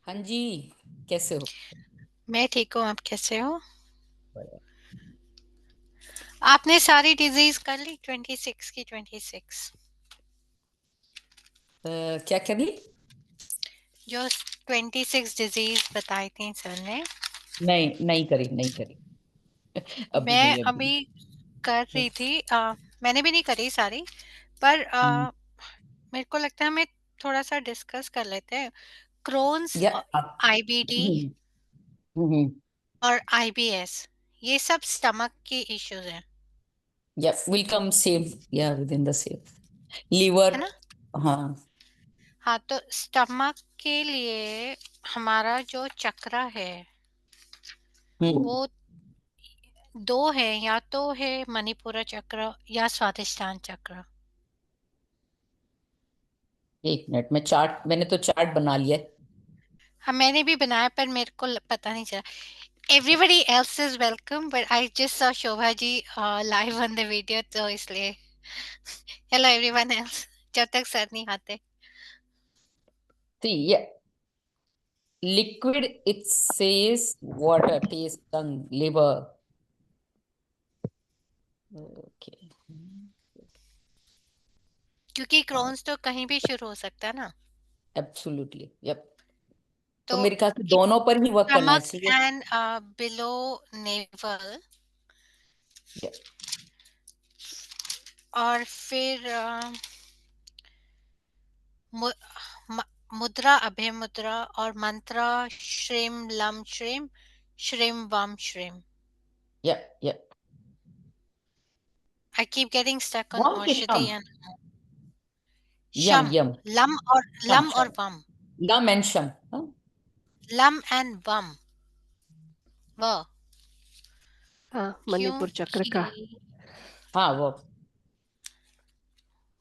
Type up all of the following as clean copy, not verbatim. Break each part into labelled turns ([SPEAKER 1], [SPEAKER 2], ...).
[SPEAKER 1] हाँ जी। कैसे हो?
[SPEAKER 2] मैं ठीक हूँ। आप कैसे हो?
[SPEAKER 1] बढ़िया।
[SPEAKER 2] आपने सारी डिजीज कर ली 26 की 26
[SPEAKER 1] क्या क्या दी?
[SPEAKER 2] जो 26 डिजीज बताई थी सर ने।
[SPEAKER 1] नहीं, नहीं करी, नहीं करी। अभी
[SPEAKER 2] मैं
[SPEAKER 1] नहीं, अभी
[SPEAKER 2] अभी कर
[SPEAKER 1] नहीं।
[SPEAKER 2] रही थी। मैंने भी नहीं करी सारी, पर
[SPEAKER 1] हम्म,
[SPEAKER 2] मेरे को लगता है हमें थोड़ा सा डिस्कस कर लेते हैं। क्रोन्स,
[SPEAKER 1] या
[SPEAKER 2] आईबीडी
[SPEAKER 1] हम्म,
[SPEAKER 2] और आईबीएस, ये सब स्टमक के इश्यूज हैं,
[SPEAKER 1] या विल कम सेम, या within the same liver.
[SPEAKER 2] है ना?
[SPEAKER 1] हाँ।
[SPEAKER 2] हाँ, तो स्टमक के लिए हमारा जो चक्र है
[SPEAKER 1] हम्म।
[SPEAKER 2] वो दो है, या तो है मणिपुरा चक्र या स्वादिष्टान चक्र।
[SPEAKER 1] एक मिनट में चार्ट, मैंने तो चार्ट बना लिया है।
[SPEAKER 2] हाँ, मैंने भी बनाया पर मेरे को पता नहीं चला। Everybody else is welcome, but I just saw Shobha ji live on the video, तो इसलिए हेलो एवरीवन एल्स, जब तक सर नहीं आते।
[SPEAKER 1] तो ये liquid, it says water, taste, tongue, liver. Okay.
[SPEAKER 2] क्योंकि क्रोन्स तो कहीं भी शुरू हो सकता है ना।
[SPEAKER 1] Absolutely, yep. तो
[SPEAKER 2] तो
[SPEAKER 1] मेरे ख्याल से दोनों पर ही वर्क करना
[SPEAKER 2] स्टमक
[SPEAKER 1] चाहिए।
[SPEAKER 2] And below navel,
[SPEAKER 1] Yep.
[SPEAKER 2] और फिर मु, म, मुद्रा, अभय मुद्रा, और मंत्रा श्रीम लम श्रीम, श्रीम वम श्रीम।
[SPEAKER 1] Yep. Yep.
[SPEAKER 2] I keep getting stuck on
[SPEAKER 1] Warm के
[SPEAKER 2] औषधि
[SPEAKER 1] शम।
[SPEAKER 2] and
[SPEAKER 1] यम
[SPEAKER 2] शम,
[SPEAKER 1] यम।
[SPEAKER 2] लम और
[SPEAKER 1] शम
[SPEAKER 2] लम
[SPEAKER 1] शम।
[SPEAKER 2] और वम,
[SPEAKER 1] लम एंड शम, हाँ?
[SPEAKER 2] लम एंड वम, व,
[SPEAKER 3] हाँ, मणिपुर चक्र
[SPEAKER 2] क्योंकि
[SPEAKER 3] का।
[SPEAKER 1] हाँ, वो।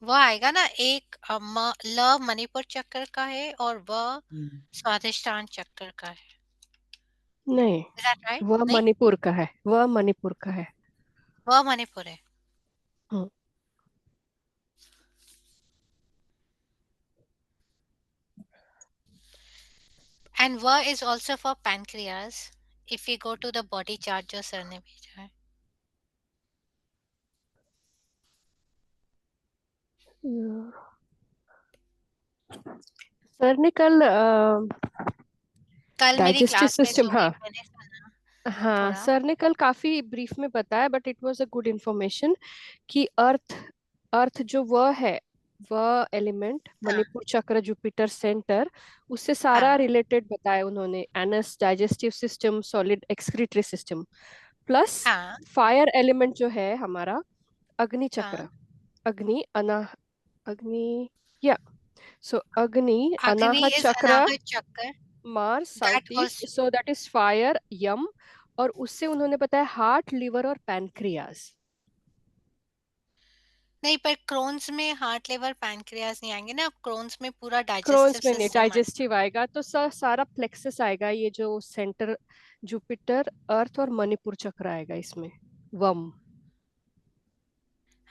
[SPEAKER 2] वह आएगा ना। एक ल मणिपुर चक्र का है और वह
[SPEAKER 1] हम्म।
[SPEAKER 2] स्वादिष्टान चक्र का है।
[SPEAKER 3] नहीं,
[SPEAKER 2] Is that right?
[SPEAKER 3] वह
[SPEAKER 2] नहीं,
[SPEAKER 3] मणिपुर का है, वह मणिपुर का है।
[SPEAKER 2] वह मणिपुर है।
[SPEAKER 3] हम्म,
[SPEAKER 2] And वह is also for pancreas. If we go to the body chart जो सर ने भेजा है।
[SPEAKER 3] सर ने कल
[SPEAKER 2] कल मेरी
[SPEAKER 3] डाइजेस्टिव
[SPEAKER 2] क्लास में
[SPEAKER 3] सिस्टम,
[SPEAKER 2] जो भी
[SPEAKER 3] हाँ।
[SPEAKER 2] मैंने सुना
[SPEAKER 3] हाँ,
[SPEAKER 2] थोड़ा।
[SPEAKER 3] सर ने कल काफी ब्रीफ में बताया, but it was a good information कि अर्थ, अर्थ जो वह है, वह एलिमेंट
[SPEAKER 2] हाँ,
[SPEAKER 3] मणिपुर चक्र, जुपिटर सेंटर, उससे सारा
[SPEAKER 2] हाँ,
[SPEAKER 3] रिलेटेड बताया उन्होंने। Anus, digestive system, solid excretory system, plus
[SPEAKER 2] हाँ,
[SPEAKER 3] फायर एलिमेंट जो है हमारा, अग्नि
[SPEAKER 2] हाँ।
[SPEAKER 3] चक्र, अग्नि अना, अग्नि, या, so Agni
[SPEAKER 2] Agni
[SPEAKER 3] Anahat
[SPEAKER 2] is
[SPEAKER 3] chakra,
[SPEAKER 2] Anahat Chakra.
[SPEAKER 3] Mars
[SPEAKER 2] That
[SPEAKER 3] south east,
[SPEAKER 2] also,
[SPEAKER 3] so that is fire, Yama. और उससे उन्होंने बताया हार्ट, लिवर और पैनक्रियाज।
[SPEAKER 2] नहीं, पर क्रोन्स में हार्ट, लिवर, पैनक्रियाज नहीं आएंगे ना। क्रोन्स में पूरा डाइजेस्टिव
[SPEAKER 3] क्रोन्स में नहीं,
[SPEAKER 2] सिस्टम आएगा।
[SPEAKER 3] डाइजेस्टिव आएगा तो सारा प्लेक्सस आएगा, ये जो सेंटर, जुपिटर, अर्थ और मणिपुर चक्र आएगा इसमें, वम।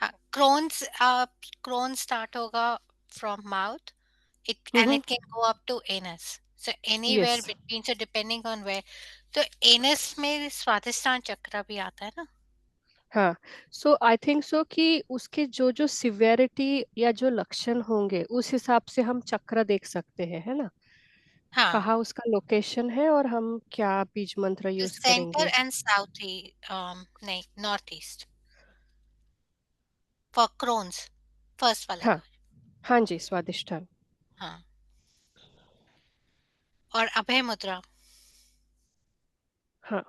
[SPEAKER 2] हाँ, क्रोन स्टार्ट होगा from mouth, it and
[SPEAKER 3] hmm,
[SPEAKER 2] it can go up to anus, so
[SPEAKER 3] yes.
[SPEAKER 2] anywhere between, so depending on where। तो anus में स्वादिष्टान चक्र भी आता है ना।
[SPEAKER 3] हाँ, सो आई थिंक सो कि उसके जो जो सिवियरिटी या जो लक्षण होंगे उस हिसाब से हम चक्र देख सकते हैं, है ना?
[SPEAKER 2] हाँ,
[SPEAKER 3] कहाँ उसका लोकेशन है और हम क्या बीज मंत्र
[SPEAKER 2] तो
[SPEAKER 3] यूज
[SPEAKER 2] सेंटर
[SPEAKER 3] करेंगे।
[SPEAKER 2] एंड साउथ ही, नहीं, north east for Crohn's, first वाले
[SPEAKER 3] हाँ,
[SPEAKER 2] का।
[SPEAKER 3] हाँ जी, स्वादिष्टान।
[SPEAKER 2] हाँ, और अभय मुद्रा।
[SPEAKER 3] हाँ,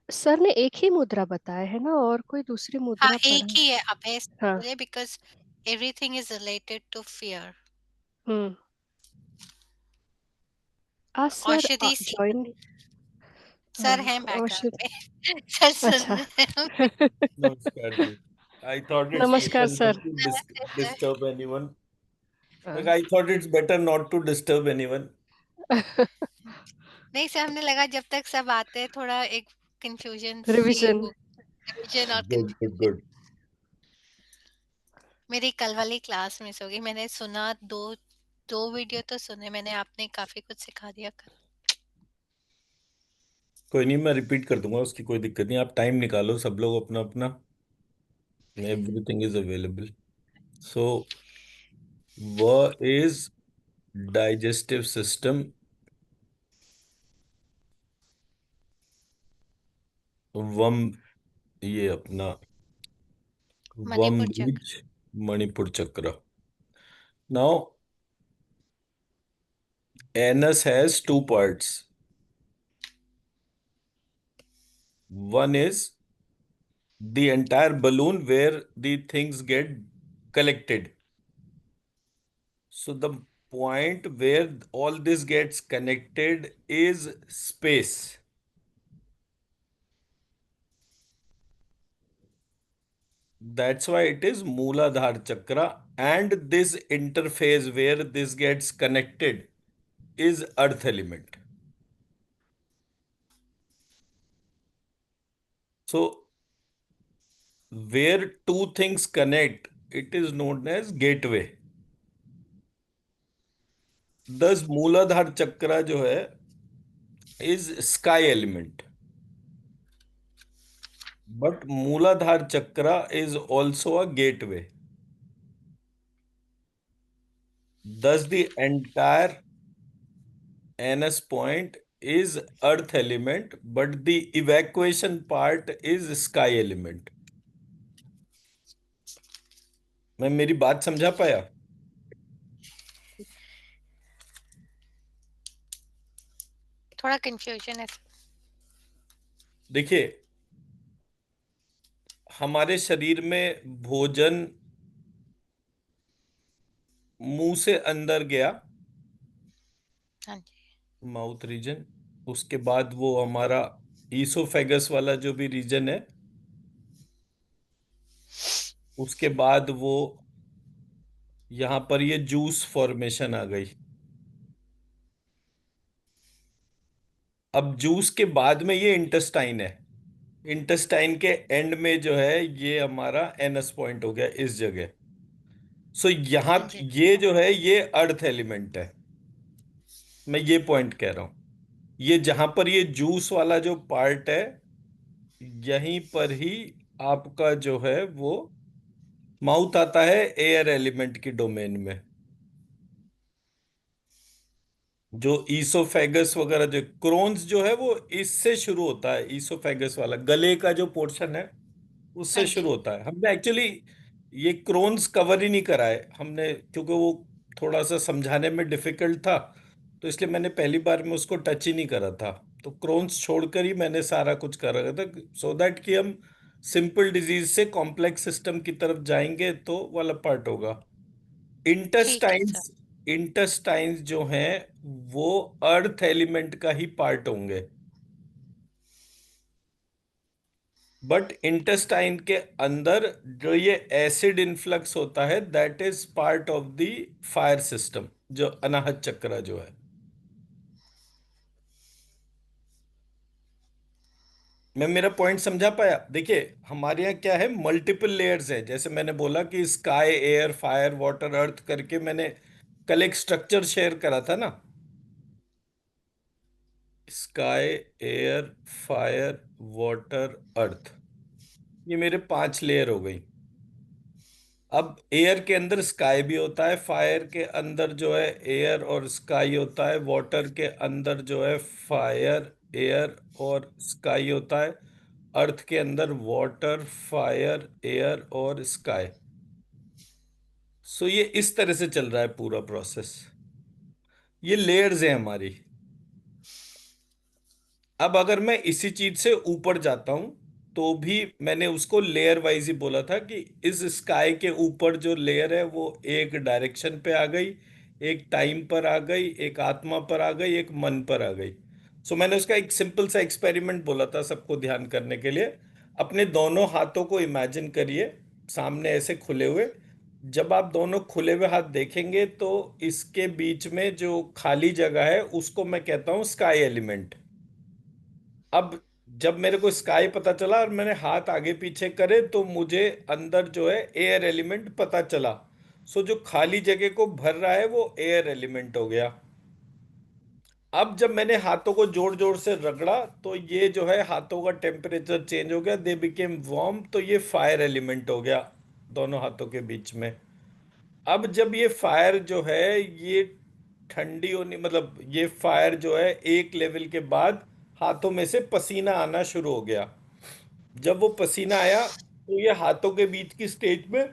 [SPEAKER 3] सर ने एक ही मुद्रा बताया है ना, और कोई दूसरी
[SPEAKER 2] हाँ,
[SPEAKER 3] मुद्रा
[SPEAKER 2] एक
[SPEAKER 3] पढ़ा है?
[SPEAKER 2] ही है अभय
[SPEAKER 3] हाँ।
[SPEAKER 2] के लिए, because everything is related to fear.
[SPEAKER 3] Hmm. आज सर
[SPEAKER 2] औषधि
[SPEAKER 3] जॉइन।
[SPEAKER 2] सर
[SPEAKER 3] हाँ,
[SPEAKER 2] हैं बैकग्राउंड
[SPEAKER 3] औषध।
[SPEAKER 2] में सर सुन
[SPEAKER 3] अच्छा।
[SPEAKER 2] रहे हो।
[SPEAKER 4] Namaskar ji. I thought it's
[SPEAKER 3] नमस्कार
[SPEAKER 4] better not
[SPEAKER 3] सर।
[SPEAKER 4] to
[SPEAKER 2] नमस्ते सर।
[SPEAKER 4] disturb anyone. Like
[SPEAKER 3] हाँ।
[SPEAKER 4] I thought it's better not to disturb anyone.
[SPEAKER 2] नहीं सर, हमने लगा जब तक सब आते हैं थोड़ा एक कंफ्यूजन फ्री
[SPEAKER 3] रिवीजन।
[SPEAKER 2] हो, रिविजन और
[SPEAKER 4] Good, good,
[SPEAKER 2] कंफ्यूजन।
[SPEAKER 4] good.
[SPEAKER 2] मेरी कल वाली क्लास मिस हो गई, मैंने सुना दो 2 वीडियो तो सुने मैंने, आपने काफी कुछ सिखा दिया कल।
[SPEAKER 4] कोई नहीं, मैं रिपीट कर दूंगा, उसकी कोई दिक्कत नहीं। आप टाइम निकालो, सब लोग अपना अपना, everything is available. So what is digestive system? वम, ये अपना वम
[SPEAKER 2] मणिपुर चक्र।
[SPEAKER 4] बीज, मणिपुर चक्र। Now anus has two parts. One is the entire balloon where the things get collected. So the point where all this gets connected is space. That's why it is Mooladhar Chakra. And this interface where this gets connected is Earth element. So where two things connect, it is known as gateway. Thus Mooladhar Chakra जो है is sky element. But Mooladhar Chakra is also a gateway. Thus, the entire anus point is earth element, but the evacuation part is sky element. मैं मेरी बात समझा पाया?
[SPEAKER 2] थोड़ा confusion है।
[SPEAKER 4] देखिए, हमारे शरीर में भोजन मुंह से अंदर गया,
[SPEAKER 2] हाँ जी।
[SPEAKER 4] Mouth reason. उसके बाद वो हमारा ईसोफेगस वाला जो भी रीजन है, उसके बाद वो यहां पर ये जूस फॉर्मेशन आ गई। अब जूस के बाद में ये इंटेस्टाइन है। इंटेस्टाइन के एंड में जो है ये हमारा एनस पॉइंट हो गया इस जगह। सो यहां
[SPEAKER 2] हाँ जी।
[SPEAKER 4] ये जो है ये अर्थ एलिमेंट है। मैं ये पॉइंट कह रहा हूं, ये जहां पर ये जूस वाला जो पार्ट है, यहीं पर ही आपका जो है वो माउथ आता है एयर एलिमेंट की डोमेन में। जो ईसोफेगस वगैरह जो क्रोन्स जो है वो इससे शुरू होता है। ईसोफेगस वाला गले का जो पोर्शन है
[SPEAKER 2] हाँ
[SPEAKER 4] उससे
[SPEAKER 2] जी।
[SPEAKER 4] शुरू होता है। हमने एक्चुअली ये क्रोन्स कवर ही नहीं करा है हमने, क्योंकि वो थोड़ा सा समझाने में डिफिकल्ट था, तो इसलिए मैंने पहली बार में उसको टच ही नहीं करा था। तो क्रोन्स छोड़कर ही मैंने सारा कुछ कर रखा था, सो दैट कि हम सिंपल डिजीज से कॉम्प्लेक्स सिस्टम की तरफ जाएंगे तो वाला पार्ट होगा।
[SPEAKER 2] ठीक है सर।
[SPEAKER 4] इंटेस्टाइन्स, इंटेस्टाइन्स जो हैं वो अर्थ एलिमेंट का ही पार्ट होंगे। बट इंटेस्टाइन के अंदर जो ये एसिड इनफ्लक्स होता है that is part of the fire system, जो अनाहत चक्र जो है। मैं मेरा पॉइंट समझा पाया? देखिए, हमारे यहाँ क्या है, मल्टीपल लेयर्स है। जैसे मैंने बोला कि स्काई, एयर, फायर, वाटर, अर्थ करके मैंने कल एक स्ट्रक्चर शेयर करा था ना। स्काई, एयर, फायर, वाटर, अर्थ, ये मेरे 5 लेयर हो गई। अब एयर के अंदर स्काई भी होता है, फायर के अंदर जो है एयर और स्काई होता है, वाटर के अंदर जो है फायर, एयर और स्काई होता है, अर्थ के अंदर वाटर, फायर, एयर और स्काई। सो ये इस तरह से चल रहा है पूरा प्रोसेस। ये लेयर्स हैं हमारी। अब अगर मैं इसी चीज से ऊपर जाता हूं तो भी मैंने उसको लेयर वाइज ही बोला था कि इस स्काई के ऊपर जो लेयर है वो एक डायरेक्शन पे आ गई, एक टाइम पर आ गई, एक आत्मा पर आ गई, एक मन पर आ गई। सो मैंने उसका एक सिंपल सा एक्सपेरिमेंट बोला था सबको ध्यान करने के लिए। अपने दोनों हाथों को इमेजिन करिए सामने ऐसे खुले हुए। जब आप दोनों खुले हुए हाथ देखेंगे तो इसके बीच में जो खाली जगह है उसको मैं कहता हूँ स्काई एलिमेंट। अब जब मेरे को स्काई पता चला और मैंने हाथ आगे पीछे करे तो मुझे अंदर जो है एयर एलिमेंट पता चला। सो जो खाली जगह को भर रहा है वो एयर एलिमेंट हो गया। अब जब मैंने हाथों को जोर जोर से रगड़ा तो ये जो है हाथों का टेम्परेचर चेंज हो गया, दे बिकेम वार्म, तो ये फायर एलिमेंट हो गया दोनों हाथों के बीच में। अब जब ये फायर जो है ये ठंडी होनी, मतलब ये फायर जो है एक लेवल के बाद हाथों में से पसीना आना शुरू हो गया। जब वो पसीना आया तो ये हाथों के बीच की स्टेज में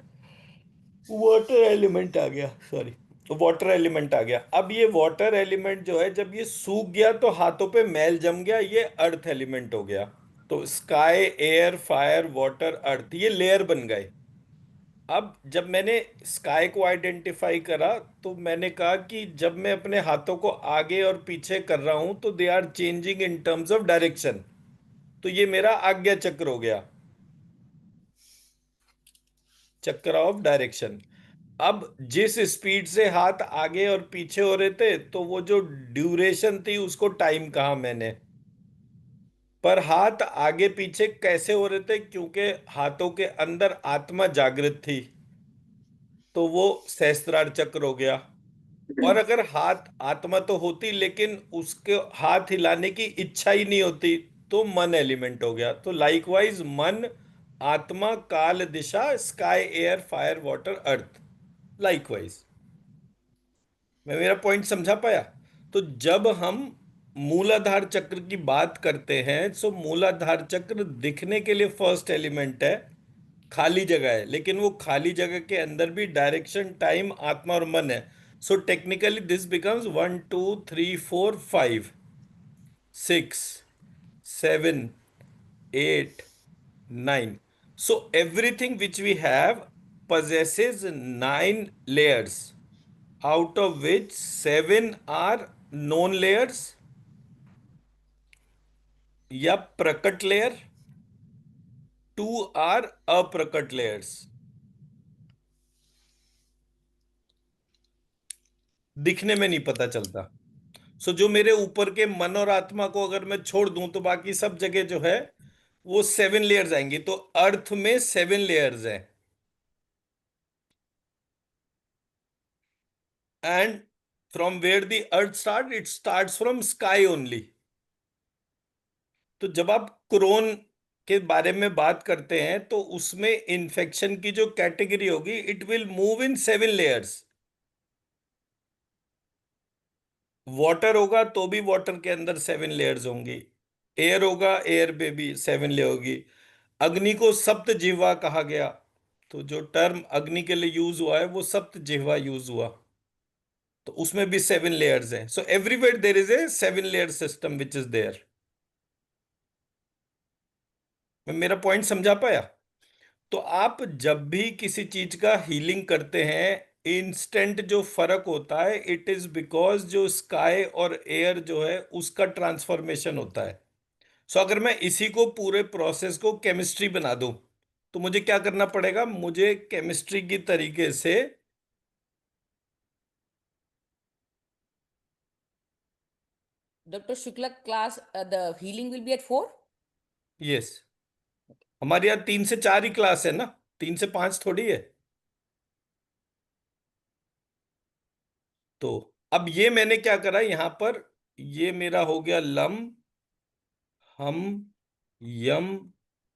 [SPEAKER 4] वाटर एलिमेंट आ गया, सॉरी, तो वाटर एलिमेंट आ गया। अब ये वाटर एलिमेंट जो है जब ये सूख गया तो हाथों पे मैल जम गया, ये अर्थ एलिमेंट हो गया। तो स्काई, एयर, फायर, वाटर, अर्थ, ये लेयर बन गए। अब जब मैंने स्काई को आइडेंटिफाई करा तो मैंने कहा कि जब मैं अपने हाथों को आगे और पीछे कर रहा हूं तो they are changing in terms of direction. तो ये मेरा आज्ञा चक्र हो गया, चक्र ऑफ डायरेक्शन। अब जिस स्पीड से हाथ आगे और पीछे हो रहे थे तो वो जो ड्यूरेशन थी उसको टाइम कहा मैंने। पर हाथ आगे पीछे कैसे हो रहे थे, क्योंकि हाथों के अंदर आत्मा जागृत थी तो वो सहस्त्रार चक्र हो गया। और अगर हाथ आत्मा तो होती लेकिन उसके हाथ हिलाने की इच्छा ही नहीं होती तो मन एलिमेंट हो गया। तो लाइकवाइज मन, आत्मा, काल, दिशा, स्काई, एयर, फायर, वाटर, अर्थ, लाइकवाइज। मैं मेरा पॉइंट समझा पाया? तो जब हम मूलाधार चक्र की बात करते हैं सो मूलाधार चक्र दिखने के लिए फर्स्ट एलिमेंट है, खाली जगह है, लेकिन वो खाली जगह के अंदर भी डायरेक्शन, टाइम, आत्मा और मन है। So technically this becomes 1 2 3 4 5 6 7 8 9। So everything which we have possesses 9 layers, out of which 7 are known layers या प्रकट लेयर, 2 आर अप्रकट लेयर्स। दिखने में नहीं पता चलता। सो जो मेरे ऊपर के मन और आत्मा को अगर मैं छोड़ दूं तो बाकी सब जगह जो है वो 7 लेयर्स आएंगी। तो अर्थ में 7 लेयर्स हैं। And from where the earth start, it starts from sky only. तो जब आप क्रोन के बारे में बात करते हैं तो उसमें इन्फेक्शन की जो कैटेगरी होगी it will move in 7 layers. Water होगा तो भी वाटर के अंदर 7 लेयर्स होंगी, एयर होगा, एयर पे भी 7 लेयर होगी। अग्नि को सप्त जिह्वा कहा गया, तो जो टर्म अग्नि के लिए यूज हुआ है वो सप्त जिह्वा यूज हुआ, तो उसमें भी 7 लेयर्स हैं। So everywhere there is a 7 layer system which is there. मैं मेरा पॉइंट समझा पाया? तो आप जब भी किसी चीज का हीलिंग करते हैं इंस्टेंट जो फर्क होता है इट इज बिकॉज जो स्काई और एयर जो है उसका ट्रांसफॉर्मेशन होता है। सो अगर मैं इसी को पूरे प्रोसेस को केमिस्ट्री बना दूं तो मुझे क्या करना पड़ेगा, मुझे केमिस्ट्री की तरीके से
[SPEAKER 1] Dr. Shukla class, the healing will be at 4?
[SPEAKER 4] Yes, हमारे यहाँ 3 से 4 ही क्लास है ना, 3 से 5 थोड़ी है। तो अब ये मैंने क्या करा यहां पर, ये मेरा हो गया लम, हम, यम,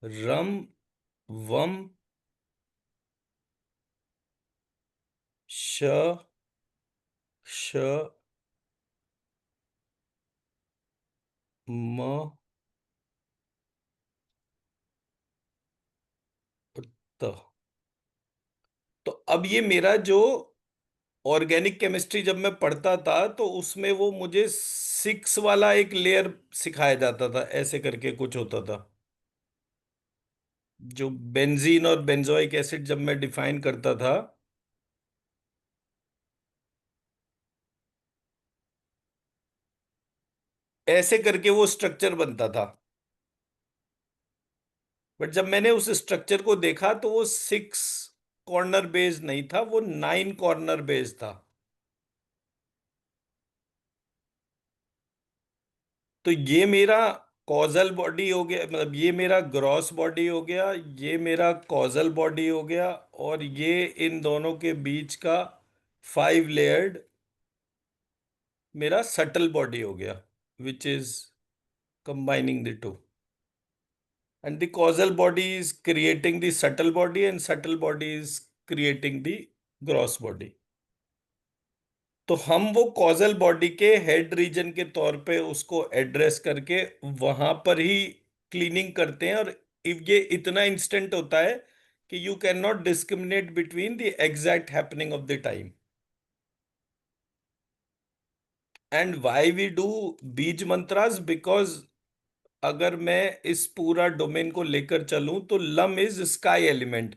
[SPEAKER 4] रम, वम, श, श, म, और त। तो अब ये मेरा जो ऑर्गेनिक केमिस्ट्री जब मैं पढ़ता था तो उसमें वो मुझे 6 वाला एक लेयर सिखाया जाता था, ऐसे करके कुछ होता था। जो बेंजीन और बेंजोइक एसिड जब मैं डिफाइन करता था ऐसे करके वो स्ट्रक्चर बनता था। बट जब मैंने उस स्ट्रक्चर को देखा तो वो 6 कॉर्नर बेस्ड नहीं था, वो 9 कॉर्नर बेस्ड था। तो ये मेरा कॉजल बॉडी हो गया, मतलब ये मेरा ग्रॉस बॉडी हो गया, ये मेरा कॉजल बॉडी हो गया, और ये इन दोनों के बीच का 5 लेयर्ड मेरा सटल बॉडी हो गया, which is combining the two. And the causal body is creating the subtle body, and subtle body is creating the gross body. तो हम वो कॉजल बॉडी के हेड रीजन के तौर पे उसको एड्रेस करके वहां पर ही क्लीनिंग करते हैं, और ये इतना इंस्टेंट होता है कि you can not discriminate between the exact happening of the time. And why we do beej mantras? Because अगर मैं इस पूरा डोमेन को लेकर चलूं तो lump is sky element.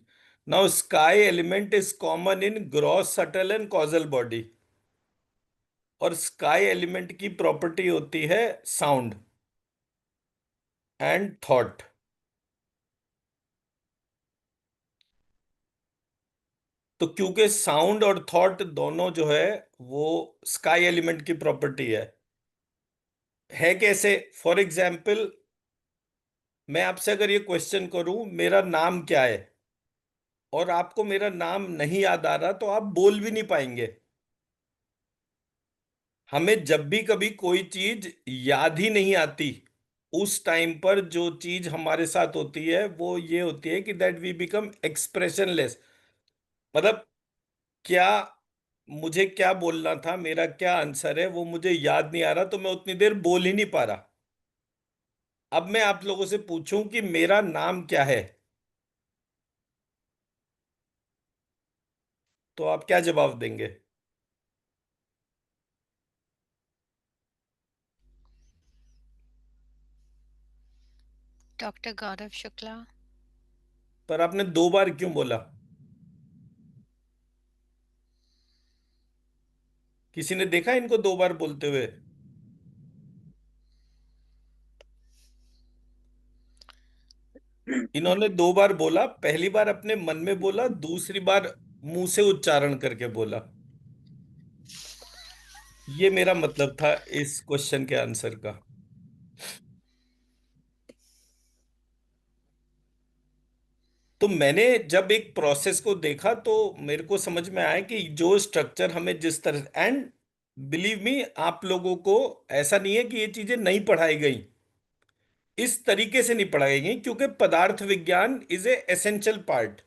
[SPEAKER 4] Now sky element is common in gross, subtle and causal body. और sky element की प्रॉपर्टी होती है साउंड एंड थॉट. तो क्योंकि साउंड और थॉट दोनों जो है वो स्काई एलिमेंट की प्रॉपर्टी है कैसे? फॉर एग्जाम्पल, मैं आपसे अगर ये क्वेश्चन करूं मेरा नाम क्या है, और आपको मेरा नाम नहीं याद आ रहा, तो आप बोल भी नहीं पाएंगे. हमें जब भी कभी कोई चीज याद ही नहीं आती, उस टाइम पर जो चीज हमारे साथ होती है वो ये होती है कि दैट वी बिकम एक्सप्रेशनलेस. मतलब क्या, मुझे क्या बोलना था, मेरा क्या आंसर है, वो मुझे याद नहीं आ रहा, तो मैं उतनी देर बोल ही नहीं पा रहा. अब मैं आप लोगों से पूछूं कि मेरा नाम क्या है, तो आप क्या जवाब देंगे?
[SPEAKER 2] डॉक्टर गौरव शुक्ला.
[SPEAKER 4] पर आपने 2 बार क्यों बोला? किसी ने देखा इनको 2 बार बोलते हुए? इन्होंने 2 बार बोला. पहली बार अपने मन में बोला, दूसरी बार मुंह से उच्चारण करके बोला. ये मेरा मतलब था इस क्वेश्चन के आंसर का. तो मैंने जब एक प्रोसेस को देखा तो मेरे को समझ में आया कि जो स्ट्रक्चर हमें जिस तरह, एंड बिलीव मी, आप लोगों को ऐसा नहीं है कि ये चीजें नहीं पढ़ाई गई, इस तरीके से नहीं पढ़ाई गई, क्योंकि पदार्थ विज्ञान इज ए एसेंशियल पार्ट.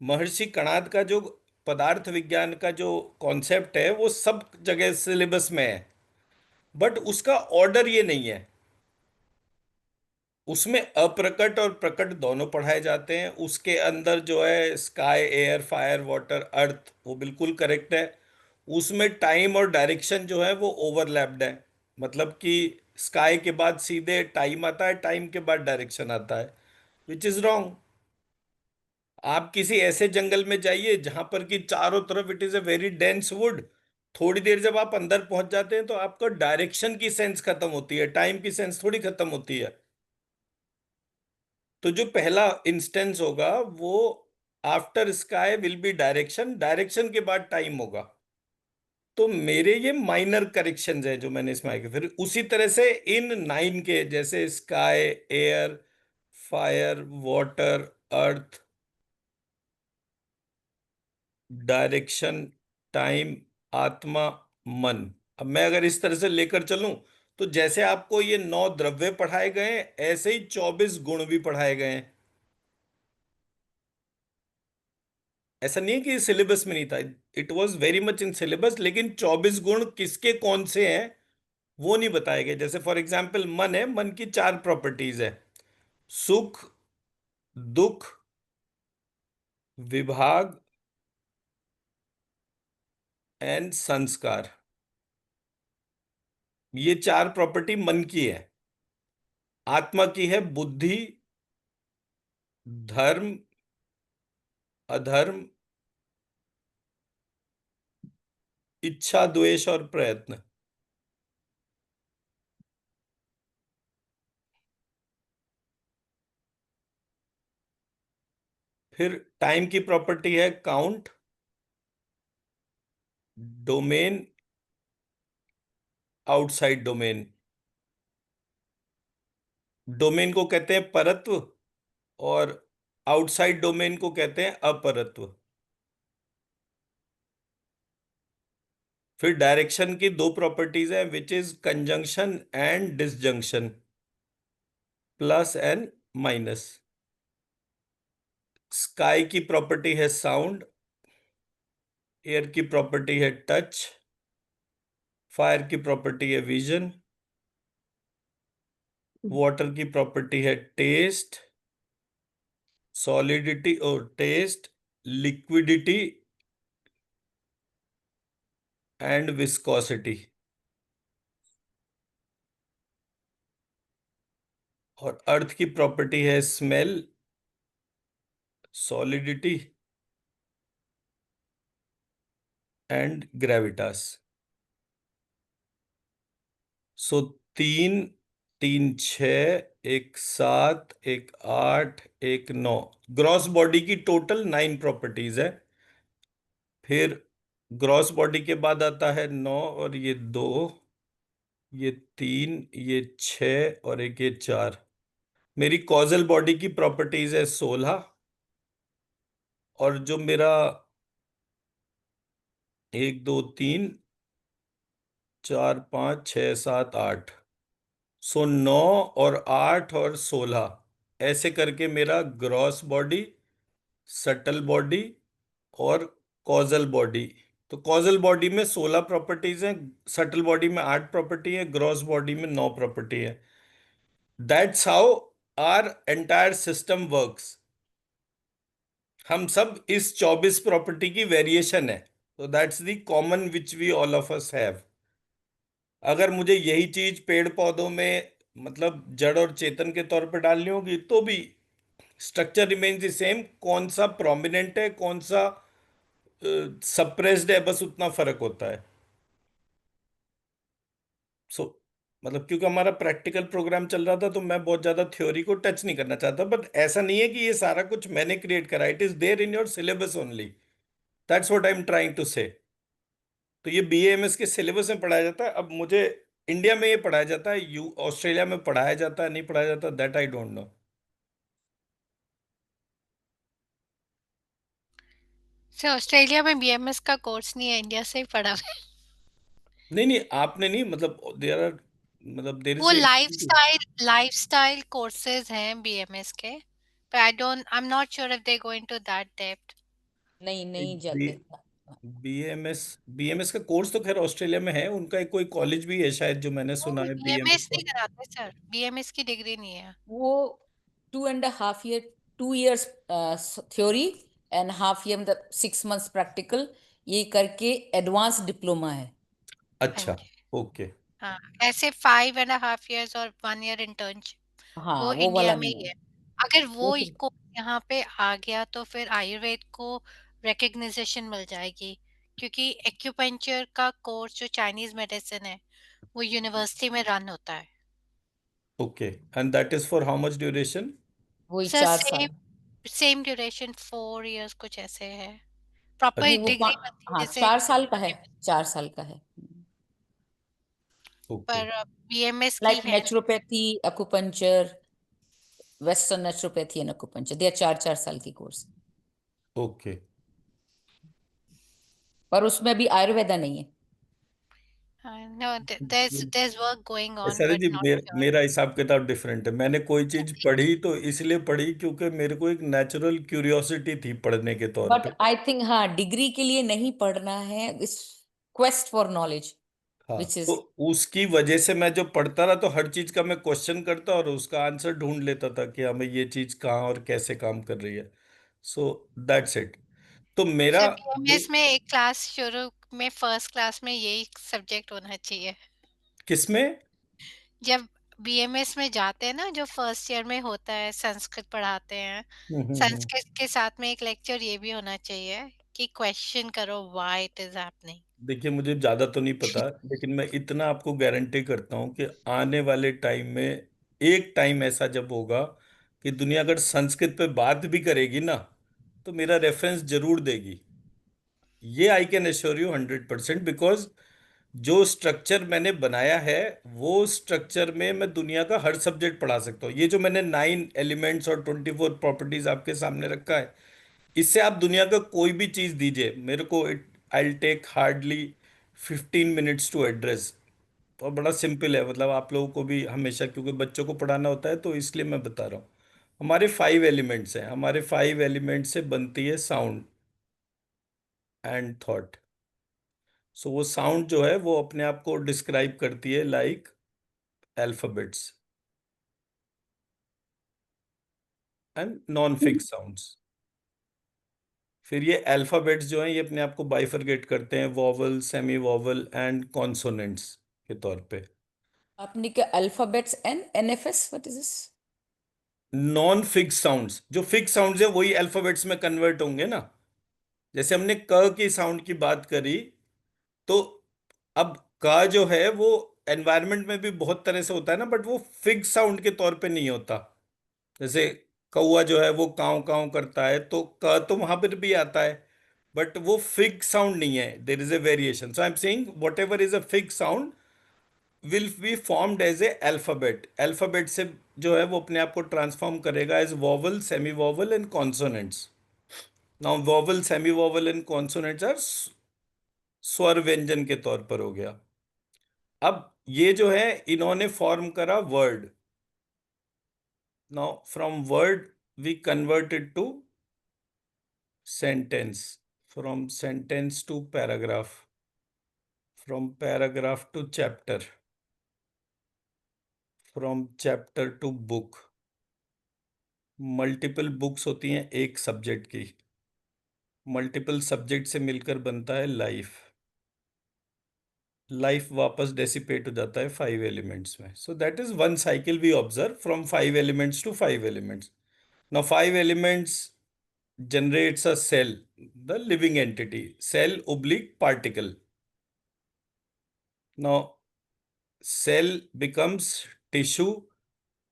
[SPEAKER 4] महर्षि कणाद का जो पदार्थ विज्ञान का जो कॉन्सेप्ट है वो सब जगह सिलेबस में है, बट उसका ऑर्डर ये नहीं है. उसमें अप्रकट और प्रकट दोनों पढ़ाए जाते हैं. उसके अंदर जो है स्काई, एयर, फायर, वाटर, अर्थ, वो बिल्कुल करेक्ट है. उसमें टाइम और डायरेक्शन जो है वो ओवरलैप्ड है. मतलब कि स्काई के बाद सीधे टाइम आता है, टाइम के बाद डायरेक्शन आता है, विच इज रॉन्ग. आप किसी ऐसे जंगल में जाइए जहां पर कि चारों तरफ it is a very dense would. थोड़ी देर जब आप अंदर पहुंच जाते हैं तो आपका डायरेक्शन की सेंस खत्म होती है, टाइम की सेंस थोड़ी खत्म होती है. तो जो पहला इंस्टेंस होगा वो after sky will be direction, direction के बाद टाइम होगा. तो मेरे ये माइनर करेक्शंस है जो मैंने इसमें आए. फिर उसी तरह से इन 9 के, जैसे स्काई, एयर, फायर, वाटर, अर्थ, डायरेक्शन, टाइम, आत्मा, मन. अब मैं अगर इस तरह से लेकर चलूं तो जैसे आपको ये 9 द्रव्य पढ़ाए गए हैं, ऐसे ही 24 गुण भी पढ़ाए गए हैं. ऐसा नहीं है कि सिलेबस में नहीं था, it was very much in syllabus, लेकिन 24 गुण किसके कौन से हैं वो नहीं बताए गए. जैसे फॉर एग्जाम्पल मन है, मन की 4 प्रॉपर्टीज है: सुख, दुख, विभाग एंड संस्कार. ये 4 प्रॉपर्टी मन की है. आत्मा की है बुद्धि, धर्म, अधर्म, इच्छा, द्वेष और प्रयत्न. फिर टाइम की प्रॉपर्टी है count, domain, outside domain. Domain को कहते हैं परत्व, और आउटसाइड डोमेन को कहते हैं अपरत्व। फिर डायरेक्शन की दो प्रॉपर्टीज हैं, which is conjunction and disjunction, plus and minus. Sky की प्रॉपर्टी है साउंड, एयर की प्रॉपर्टी है टच, फायर की प्रॉपर्टी है विजन, वाटर की प्रॉपर्टी है टेस्ट, सॉलिडिटी और टेस्ट, लिक्विडिटी एंड विस्कोसिटी। और अर्थ की प्रॉपर्टी है स्मेल, सॉलिडिटी एंड ग्रेविटास। सो तीन, तीन छ, एक सात, एक आठ, एक नौ, ग्रॉस बॉडी की टोटल 9 प्रॉपर्टीज है। फिर ग्रॉस बॉडी के बाद आता है 9, और ये 2, ये 3, ये 6, और एक ये 4। मेरी कॉजल बॉडी की प्रॉपर्टीज है 16, और जो मेरा 1 2 3 4 5 6 7 8, सो 9 और 8 और 16, ऐसे करके मेरा ग्रॉस बॉडी, सटल बॉडी और कॉजल बॉडी। तो कॉजल बॉडी में 16 प्रॉपर्टीज हैं, सटल बॉडी में 8 प्रॉपर्टी है, ग्रॉस बॉडी में 9 प्रॉपर्टी है। That's how our entire system works. हम सब इस 24 प्रॉपर्टी की वेरिएशन है। तो that's the common which we all of us have. अगर मुझे यही चीज पेड़ पौधों में, मतलब जड़ और चेतन के तौर पर डालनी होगी, तो भी स्ट्रक्चर रिमेन्स द सेम। कौन सा प्रोमिनेंट है, कौन सा सप्रेस्ड है, बस उतना फर्क होता है। सो मतलब क्योंकि हमारा प्रैक्टिकल प्रोग्राम चल रहा था, तो मैं बहुत ज्यादा थ्योरी को टच नहीं करना चाहता। बट ऐसा नहीं है कि ये सारा कुछ मैंने क्रिएट करा, it is there in your syllabus only. That's what I am trying to say. तो ये बीएएमएस के सिलेबस में पढ़ाया जाता है। अब मुझे इंडिया में ये पढ़ाया जाता है, यू ऑस्ट्रेलिया में पढ़ाया जाता है नहीं पढ़ाया जाता, that I don't know.
[SPEAKER 2] Sir Australia में बीएमएस का कोर्स नहीं है, इंडिया से ही पढ़ा हुआ है।
[SPEAKER 4] नहीं नहीं, आपने नहीं, मतलब देयर आर, मतलब देयर
[SPEAKER 2] वो
[SPEAKER 4] इज
[SPEAKER 2] लाइफस्टाइल कोर्सेज हैं बीएमएस के, but I'm not sure if they go into that depth.
[SPEAKER 1] नहीं नहीं
[SPEAKER 4] बी
[SPEAKER 1] जाते।
[SPEAKER 4] बीएमएस, बीएमएस का कोर्स तो खैर ऑस्ट्रेलिया में है, उनका एक कोई कॉलेज भी है शायद, जो मैंने
[SPEAKER 2] वो
[SPEAKER 4] सुना है बीएमएस
[SPEAKER 2] बीएमएस
[SPEAKER 4] का।
[SPEAKER 2] नहीं कराते सर, बीएमएस की डिग्री नहीं है।
[SPEAKER 1] वो 2.5 year, 2 years theory and half year, मतलब 6 months प्रैक्टिकल, ये करके एडवांस डिप्लोमा है।
[SPEAKER 2] हाँ
[SPEAKER 4] अच्छा,
[SPEAKER 2] जी।
[SPEAKER 4] ओके।
[SPEAKER 2] हाँ, ऐसे 5.5 years और 1 year इंटर्नशिप
[SPEAKER 1] हाँ
[SPEAKER 2] वो
[SPEAKER 1] वो वाला
[SPEAKER 2] इंडिया में
[SPEAKER 1] नहीं
[SPEAKER 2] ही
[SPEAKER 1] है।
[SPEAKER 2] है। अगर
[SPEAKER 1] वो
[SPEAKER 2] वो
[SPEAKER 1] फिर
[SPEAKER 2] को यहाँ पे आ गया तो फिर आयुर्वेद को रिकग्निशन मिल जाएगी, क्योंकि एक्यूपंक्चर का कोर्स जो चाइनीज मेडिसिन है वो यूनिवर्सिटी में रन होता है।
[SPEAKER 4] Okay, and that is for how much duration?
[SPEAKER 1] वही
[SPEAKER 2] सर
[SPEAKER 1] 4 साल।
[SPEAKER 2] सेम ड्यूरेशन 4 years कुछ ऐसे है। प्रॉपर
[SPEAKER 1] नहीं वो
[SPEAKER 2] डिग्री बनती है
[SPEAKER 1] हाँ
[SPEAKER 2] जैसे
[SPEAKER 1] 4 साल का है, 4 साल का है।
[SPEAKER 4] ओके,
[SPEAKER 2] पर बीएमएस की
[SPEAKER 1] लाइक
[SPEAKER 2] है।
[SPEAKER 1] Naturopathy, acupuncture, western naturopathy and acupuncture, they 4 4 साल की कोर्स।
[SPEAKER 4] ओके।
[SPEAKER 1] पर उसमें भी आयुर्वेदा नहीं है।
[SPEAKER 2] No, there's work going on
[SPEAKER 4] sir
[SPEAKER 2] but
[SPEAKER 4] जी,
[SPEAKER 2] not sure.
[SPEAKER 4] मेरा हिसाब किताब डिफरेंट है। मैंने कोई चीज पढ़ी तो इसलिए पढ़ी क्योंकि मेरे को एक नेचुरल क्यूरियोसिटी थी पढ़ने के तौर
[SPEAKER 1] बट
[SPEAKER 4] पे।
[SPEAKER 1] आई थिंक हाँ, डिग्री के लिए नहीं पढ़ना है, इस क्वेस्ट फॉर नॉलेज
[SPEAKER 4] हाँ,
[SPEAKER 1] विच
[SPEAKER 4] तो
[SPEAKER 1] इज।
[SPEAKER 4] उसकी वजह से मैं जो पढ़ता रहा, तो हर चीज का मैं क्वेश्चन करता और उसका आंसर ढूंढ लेता था कि हमें ये चीज कहाँ और कैसे काम कर रही है। So that's it. तो मेरा
[SPEAKER 2] सर
[SPEAKER 4] जो,
[SPEAKER 2] बीएमएस में एक क्लास शुरू में फर्स्ट क्लास में यही सब्जेक्ट होना चाहिए।
[SPEAKER 4] किसमें?
[SPEAKER 2] जब बीएमएस में जाते हैं ना, जो फर्स्ट ईयर में होता है, संस्कृत पढ़ाते हैं,
[SPEAKER 4] हम्म।
[SPEAKER 2] संस्कृत के साथ में एक लेक्चर ये भी होना चाहिए कि क्वेश्चन करो व्हाई इट इज हैपनिंग।
[SPEAKER 4] देखिए, मुझे ज्यादा तो नहीं पता, लेकिन मैं इतना आपको गारंटी करता हूँ कि आने वाले टाइम में एक टाइम ऐसा जब होगा कि दुनिया अगर संस्कृत पे बात भी करेगी ना, तो मेरा रेफरेंस जरूर देगी। ये I can assure you 100%, because जो स्ट्रक्चर मैंने बनाया है वो स्ट्रक्चर में मैं दुनिया का हर सब्जेक्ट पढ़ा सकता हूँ। ये जो मैंने 9 एलिमेंट्स और 24 प्रॉपर्टीज आपके सामने रखा है, इससे आप दुनिया का कोई भी चीज दीजिए मेरे को, it I take hardly 15 minutes to address. और बड़ा सिंपल है, मतलब आप लोगों को भी हमेशा, क्योंकि बच्चों को पढ़ाना होता है तो इसलिए मैं बता रहा हूँ। हमारे 5 एलिमेंट्स हैं, हमारे 5 एलिमेंट्स से बनती है साउंड एंड थॉट। सो वो साउंड जो है वो अपने आप को डिस्क्राइब करती है like alphabets and non fix sounds. फिर ये अल्फाबेट्स जो हैं ये अपने आप को बाइफरकेट करते हैं vowel, semi vowel and consonants के तौर पे।
[SPEAKER 1] आपने क्या alphabets and NFS, what is this?
[SPEAKER 4] Non fix sounds, जो फिक्स साउंड्स है वही अल्फाबेट्स में कन्वर्ट होंगे ना। जैसे हमने क की साउंड की बात करी, तो अब का जो है वो एनवायरनमेंट में भी बहुत तरह से होता है ना, बट वो फिक्स साउंड के तौर पे नहीं होता। जैसे कौवा जो है वो काव काव करता है, तो क तो वहां पर भी आता है, बट वो फिक्स साउंड नहीं है, there is a variation. So I am saying whatever is a fix sound will be formed as a alphabet. Alphabet से जो है वो अपने आप को ट्रांसफॉर्म करेगा as vowel, semi vowel and consonants. Now vowel, semi vowel and consonants are स्वर व्यंजन के तौर पर हो गया। अब ये जो है इन्होंने फॉर्म करा word. Now from word we converted to sentence, from sentence to paragraph, from paragraph to chapter, from chapter to book. Multiple books होती हैं एक सब्जेक्ट की, मल्टीपल सब्जेक्ट से मिलकर बनता है लाइफ। लाइफ वापस डेसिपेट हो जाता है 5 एलिमेंट्स में। So that is one cycle we observe from 5 elements to 5 elements. Now 5 elements generates a cell, the living entity, cell oblique particle. Now cell becomes tissue,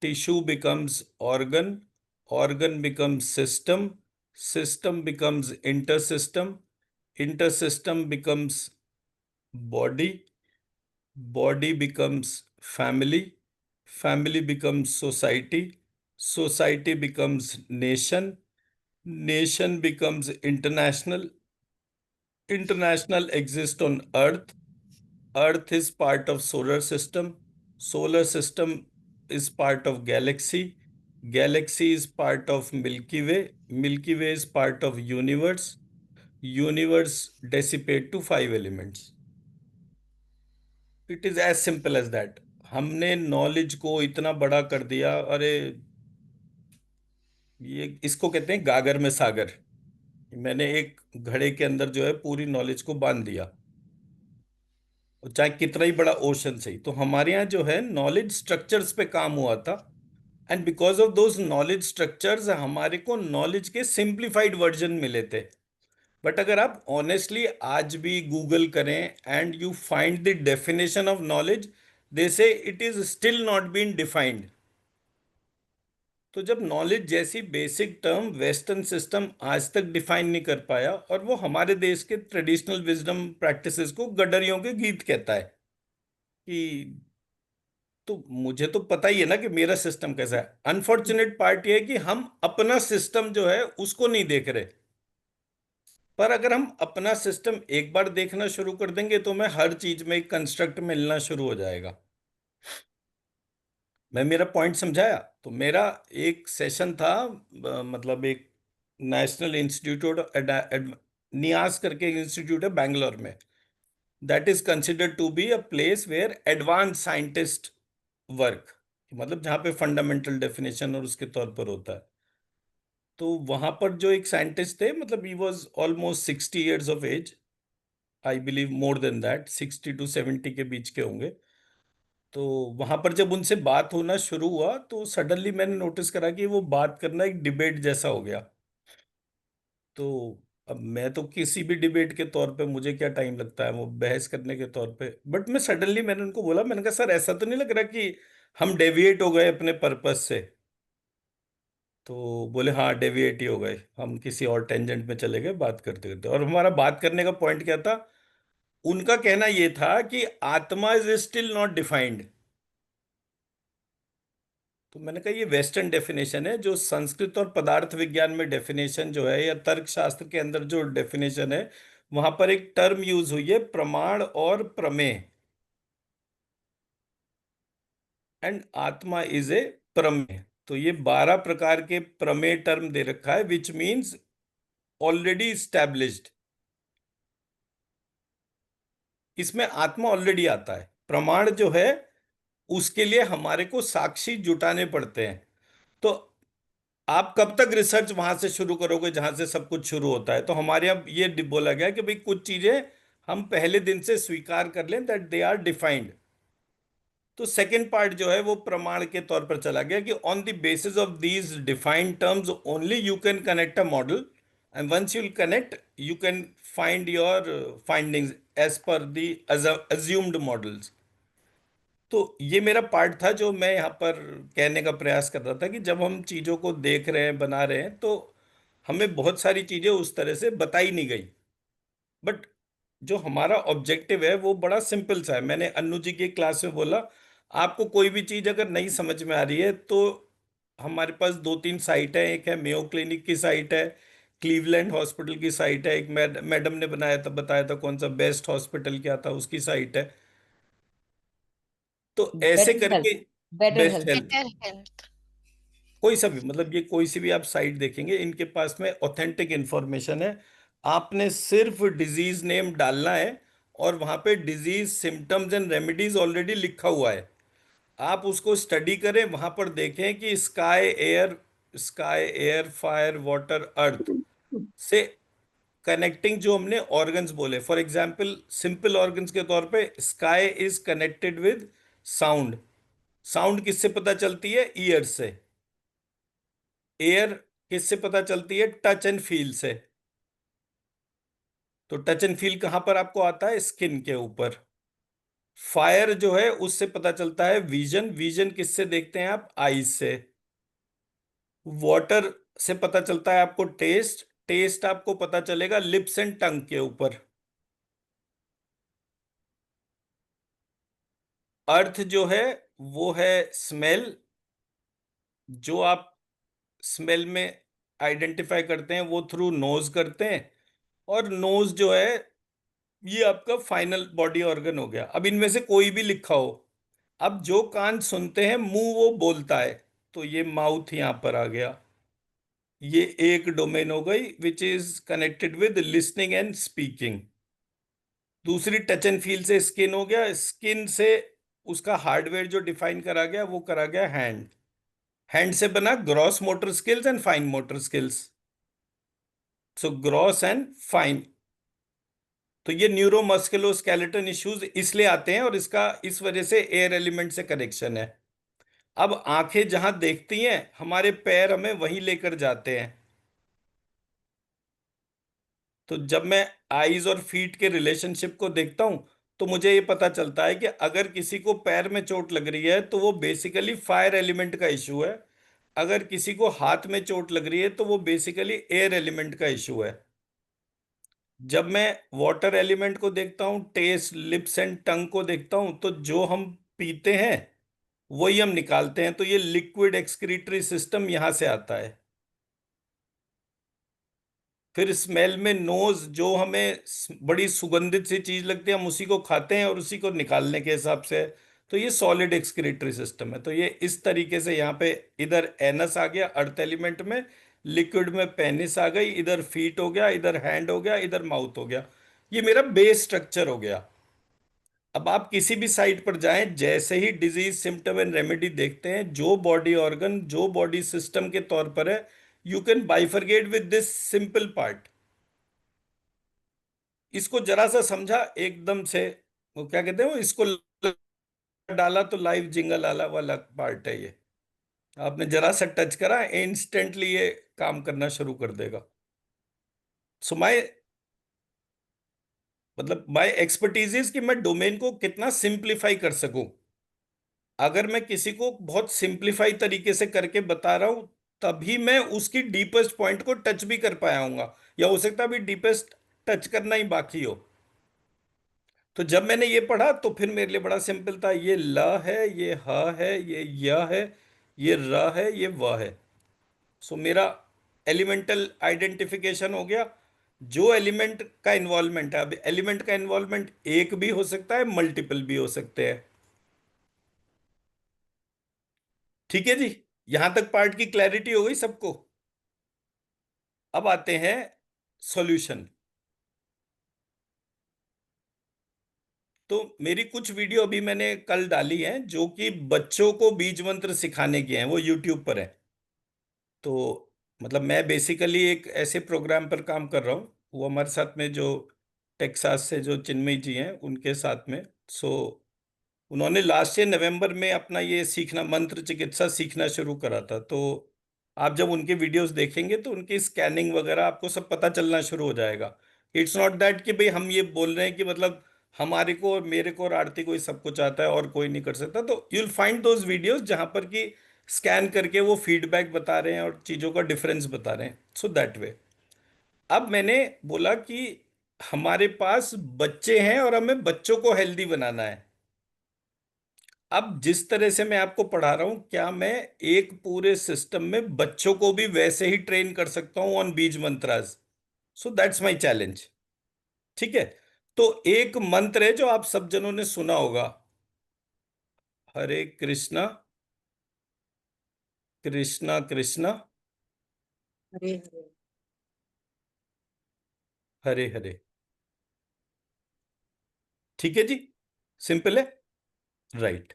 [SPEAKER 4] tissue becomes organ, organ becomes system, system becomes intersystem, intersystem becomes body, body becomes family, family becomes society, society becomes nation, nation becomes international, international exists on earth, earth is part of solar system, solar system is part of galaxy, galaxy is part of milky way, milky way is part of universe, universe dissipate to 5 elements। It is as simple as that. हमने knowledge को इतना बड़ा कर दिया, अरे ये इसको कहते हैं गागर में सागर। मैंने एक घड़े के अंदर जो है पूरी नॉलेज को बांध दिया, और चाहे कितना ही बड़ा ओशन से ही। तो हमारे यहाँ जो है नॉलेज स्ट्रक्चर्स पे काम हुआ था, and because of those knowledge structures हमारे को नॉलेज के सिंप्लीफाइड वर्जन मिले थे। बट अगर आप ऑनेस्टली आज भी गूगल करें and you find the definition of knowledge, they say it is still not been defined. तो जब नॉलेज जैसी बेसिक टर्म वेस्टर्न सिस्टम आज तक डिफाइन नहीं कर पाया, और वो हमारे देश के ट्रेडिशनल विजडम प्रैक्टिसेस को गडरियों के गीत कहता है कि, तो मुझे तो पता ही है ना कि मेरा सिस्टम कैसा है। अनफॉर्चुनेट पार्ट ये है कि हम अपना सिस्टम जो है उसको नहीं देख रहे। पर अगर हम अपना सिस्टम एक बार देखना शुरू कर देंगे तो मैं हर चीज में एक कंस्ट्रक्ट मिलना शुरू हो जाएगा। मैं मेरा पॉइंट समझाया? तो मेरा एक सेशन था, मतलब एक नेशनल इंस्टीट्यूट, नियास करके इंस्टीट्यूट है बैंगलोर में, that is considered to be a place where advance scientist work, मतलब जहाँ पे फंडामेंटल डेफिनेशन और उसके तौर पर होता है। तो वहां पर जो एक साइंटिस्ट थे, मतलब he was almost 60 years of age, I believe more than that, 60 to 70 के बीच के होंगे। तो वहां पर जब उनसे बात होना शुरू हुआ तो सडनली मैंने नोटिस करा कि वो बात करना एक डिबेट जैसा हो गया। तो अब मैं तो किसी भी डिबेट के तौर पे मुझे क्या टाइम लगता है वो बहस करने के तौर पे, बट मैं सडनली मैंने उनको बोला, मैंने कहा सर ऐसा तो नहीं लग रहा कि हम डेविएट हो गए अपने पर्पस से? तो बोले हाँ डेविएट ही हो गए, हम किसी और टेंजेंट में चले गए बात करते करते। और हमारा बात करने का पॉइंट क्या था? उनका कहना ये था कि आत्मा इज स्टिल नॉट डिफाइंड। तो मैंने कहा ये वेस्टर्न डेफिनेशन है, जो संस्कृत और पदार्थ विज्ञान में डेफिनेशन जो है, या तर्क शास्त्र के अंदर जो डेफिनेशन है, वहां पर एक टर्म यूज हुई है, प्रमाण और प्रमेय। एंड आत्मा इज ए प्रमेय। तो ये 12 प्रकार के प्रमेय टर्म दे रखा है, विच मीन्स ऑलरेडी स्टैब्लिश्ड। इसमें आत्मा ऑलरेडी आता है। प्रमाण जो है उसके लिए हमारे को साक्षी जुटाने पड़ते हैं। तो आप कब तक रिसर्च वहां से शुरू करोगे जहां से सब कुछ शुरू होता है? तो हमारे यहाँ ये बोला गया कि भाई कुछ चीजें हम पहले दिन से स्वीकार कर लें, दैट दे आर डिफाइंड। तो सेकेंड पार्ट जो है वो प्रमाण के तौर पर चला गया कि on the basis of these defined terms only you can connect a model, and once you connect you can find your findings as per the assumed models. तो ये मेरा पार्ट था जो मैं यहाँ पर कहने का प्रयास कर रहा था कि जब हम चीज़ों को देख रहे हैं, बना रहे हैं, तो हमें बहुत सारी चीज़ें उस तरह से बताई नहीं गई। बट जो हमारा ऑब्जेक्टिव है वो बड़ा सिंपल सा है। मैंने अन्नू जी की क्लास में बोला, आपको कोई भी चीज़ अगर नहीं समझ में आ रही है तो हमारे पास 2-3 साइट है। एक है मेयो क्लिनिक की साइट है, क्लीवलैंड हॉस्पिटल की साइट है, एक मैडम ने बनाया था, बताया था कौन सा बेस्ट हॉस्पिटल क्या था, उसकी साइट है। तो ऐसे
[SPEAKER 1] बेटर हेल्थ,
[SPEAKER 4] करके
[SPEAKER 1] better
[SPEAKER 4] best
[SPEAKER 1] health.
[SPEAKER 4] Health,
[SPEAKER 2] better health.
[SPEAKER 4] कोई सा भी, मतलब ये कोई सी भी आप साइट देखेंगे, इनके पास में ऑथेंटिक इंफॉर्मेशन है। आपने सिर्फ डिजीज नेम डालना है और वहां पे disease symptoms and remedies already लिखा हुआ है। आप उसको स्टडी करें, वहां पर देखें कि स्काई एयर फायर वाटर अर्थ से कनेक्टिंग जो हमने ऑर्गन्स बोले, फॉर एग्जाम्पल सिंपल ऑर्गन्स के तौर पे sky is connected with sound. Sound किससे पता चलती है? ईयर से। एयर किससे पता चलती है? टच एंड फील से। तो टच एंड फील कहां पर आपको आता है? स्किन के ऊपर। फायर जो है उससे पता चलता है विजन। विजन किससे देखते हैं आप? आईज से। वाटर से पता चलता है आपको टेस्ट। टेस्ट आपको पता चलेगा लिप्स एंड टंग के ऊपर। अर्थ जो है वो है स्मेल। जो आप स्मेल में आइडेंटिफाई करते हैं वो थ्रू नोज करते हैं। और नोज जो है ये आपका फाइनल बॉडी ऑर्गन हो गया। अब इनमें से कोई भी लिखा हो, अब जो कान सुनते हैं मुंह वो बोलता है, तो ये माउथ यहां पर आ गया। ये एक डोमेन हो गई which is connected with listening and speaking. दूसरी टच एंड फील से स्किन हो गया। स्किन से उसका हार्डवेयर जो डिफाइन करा गया वो करा गया हैंड। हैंड से बना gross motor skills and fine motor skills. So gross and fine. तो ये न्यूरोमस्कुलोस्केलेटन इश्यूज इसलिए आते हैं, और इसका इस वजह से एयर एलिमेंट से कनेक्शन है। अब आंखें जहां देखती हैं, हमारे पैर हमें वहीं लेकर जाते हैं। तो जब मैं आईज और फीट के रिलेशनशिप को देखता हूं, तो मुझे ये पता चलता है कि अगर किसी को पैर में चोट लग रही है तो वो बेसिकली फायर एलिमेंट का इशू है। अगर किसी को हाथ में चोट लग रही है तो वो बेसिकली एयर एलिमेंट का इशू है। जब मैं वाटर एलिमेंट को देखता हूँ, टेस्ट, लिप्स एंड टंग को देखता हूँ, तो जो हम पीते हैं वही हम निकालते हैं। तो ये लिक्विड एक्सक्रीटरी सिस्टम यहां से आता है। फिर स्मेल में नोज, जो हमें बड़ी सुगंधित सी चीज लगती है हम उसी को खाते हैं और उसी को निकालने के हिसाब से है। तो ये सॉलिड एक्सक्रीटरी सिस्टम है। तो ये इस तरीके से यहाँ पे इधर एनस आ गया अर्थ एलिमेंट में, लिक्विड में पेनिस आ गई, इधर फीट हो गया, इधर हैंड हो गया, इधर माउथ हो गया। ये मेरा बेस स्ट्रक्चर हो गया। अब आप किसी भी साइट पर जाएं, जैसे ही डिजीज सिम्टम एंड रेमेडी देखते हैं, जो बॉडी ऑर्गन जो बॉडी सिस्टम के तौर पर है, you can bifurcate with this simple part. इसको जरा सा समझा एकदम से, वो क्या कहते हैं, वो इसको डाला तो लाइव जिंगल आला वाला पार्ट है ये। आपने जरा सा टच करा, इंस्टेंटली ये काम करना शुरू कर देगा। सो माय मतलब माय एक्सपर्टीज इज कि मैं डोमेन को कितना सिंप्लीफाई कर सकूं। अगर मैं किसी को बहुत सिंप्लीफाई तरीके से करके बता रहा हूं, तभी मैं उसकी डीपेस्ट पॉइंट को टच भी कर पाया हूंगा, या हो सकता है अभी डीपेस्ट टच करना ही बाकी हो। तो जब मैंने ये पढ़ा तो फिर मेरे लिए बड़ा सिंपल था, ये ल है, ये ह है, ये य है, ये र है, ये व है। सो मेरा एलिमेंटल आइडेंटिफिकेशन हो गया। जो एलिमेंट का इन्वॉल्वमेंट है, अब एलिमेंट का इन्वॉल्वमेंट एक भी हो सकता है, मल्टीपल भी हो सकते हैं। ठीक है जी, यहां तक पार्ट की क्लैरिटी हो गई सबको। अब आते हैं सॉल्यूशन। तो मेरी कुछ वीडियो अभी मैंने कल डाली है जो कि बच्चों को बीज मंत्र सिखाने की हैं, वो यूट्यूब पर है। तो मतलब मैं बेसिकली एक ऐसे प्रोग्राम पर काम कर रहा हूँ, वो हमारे साथ में जो टेक्सास से जो चिन्मय जी हैं उनके साथ में। सो उन्होंने लास्ट ईयर नवंबर में अपना ये सीखना, मंत्र चिकित्सा सीखना शुरू करा था। तो आप जब उनके वीडियोस देखेंगे तो उनकी स्कैनिंग वगैरह आपको सब पता चलना शुरू हो जाएगा। इट्स नॉट दैट कि भाई हम ये बोल रहे हैं कि मतलब हमारे को और मेरे को और आरती को ही सब कुछ आता है और कोई नहीं कर सकता। तो you will find those videos जहां पर कि स्कैन करके वो फीडबैक बता रहे हैं और चीज़ों का डिफरेंस बता रहे हैं, सो दैट वे। अब मैंने बोला कि हमारे पास बच्चे हैं और हमें बच्चों को हेल्दी बनाना है। अब जिस तरह से मैं आपको पढ़ा रहा हूं, क्या मैं एक पूरे सिस्टम में बच्चों को भी वैसे ही ट्रेन कर सकता हूं on beej mantras? So that's my challenge. ठीक है, तो एक मंत्र है जो आप सब जनों ने सुना होगा, हरे कृष्णा कृष्णा कृष्णा
[SPEAKER 1] हरे हरे।
[SPEAKER 4] हरे हरे। ठीक है जी, सिंपल है, राइट।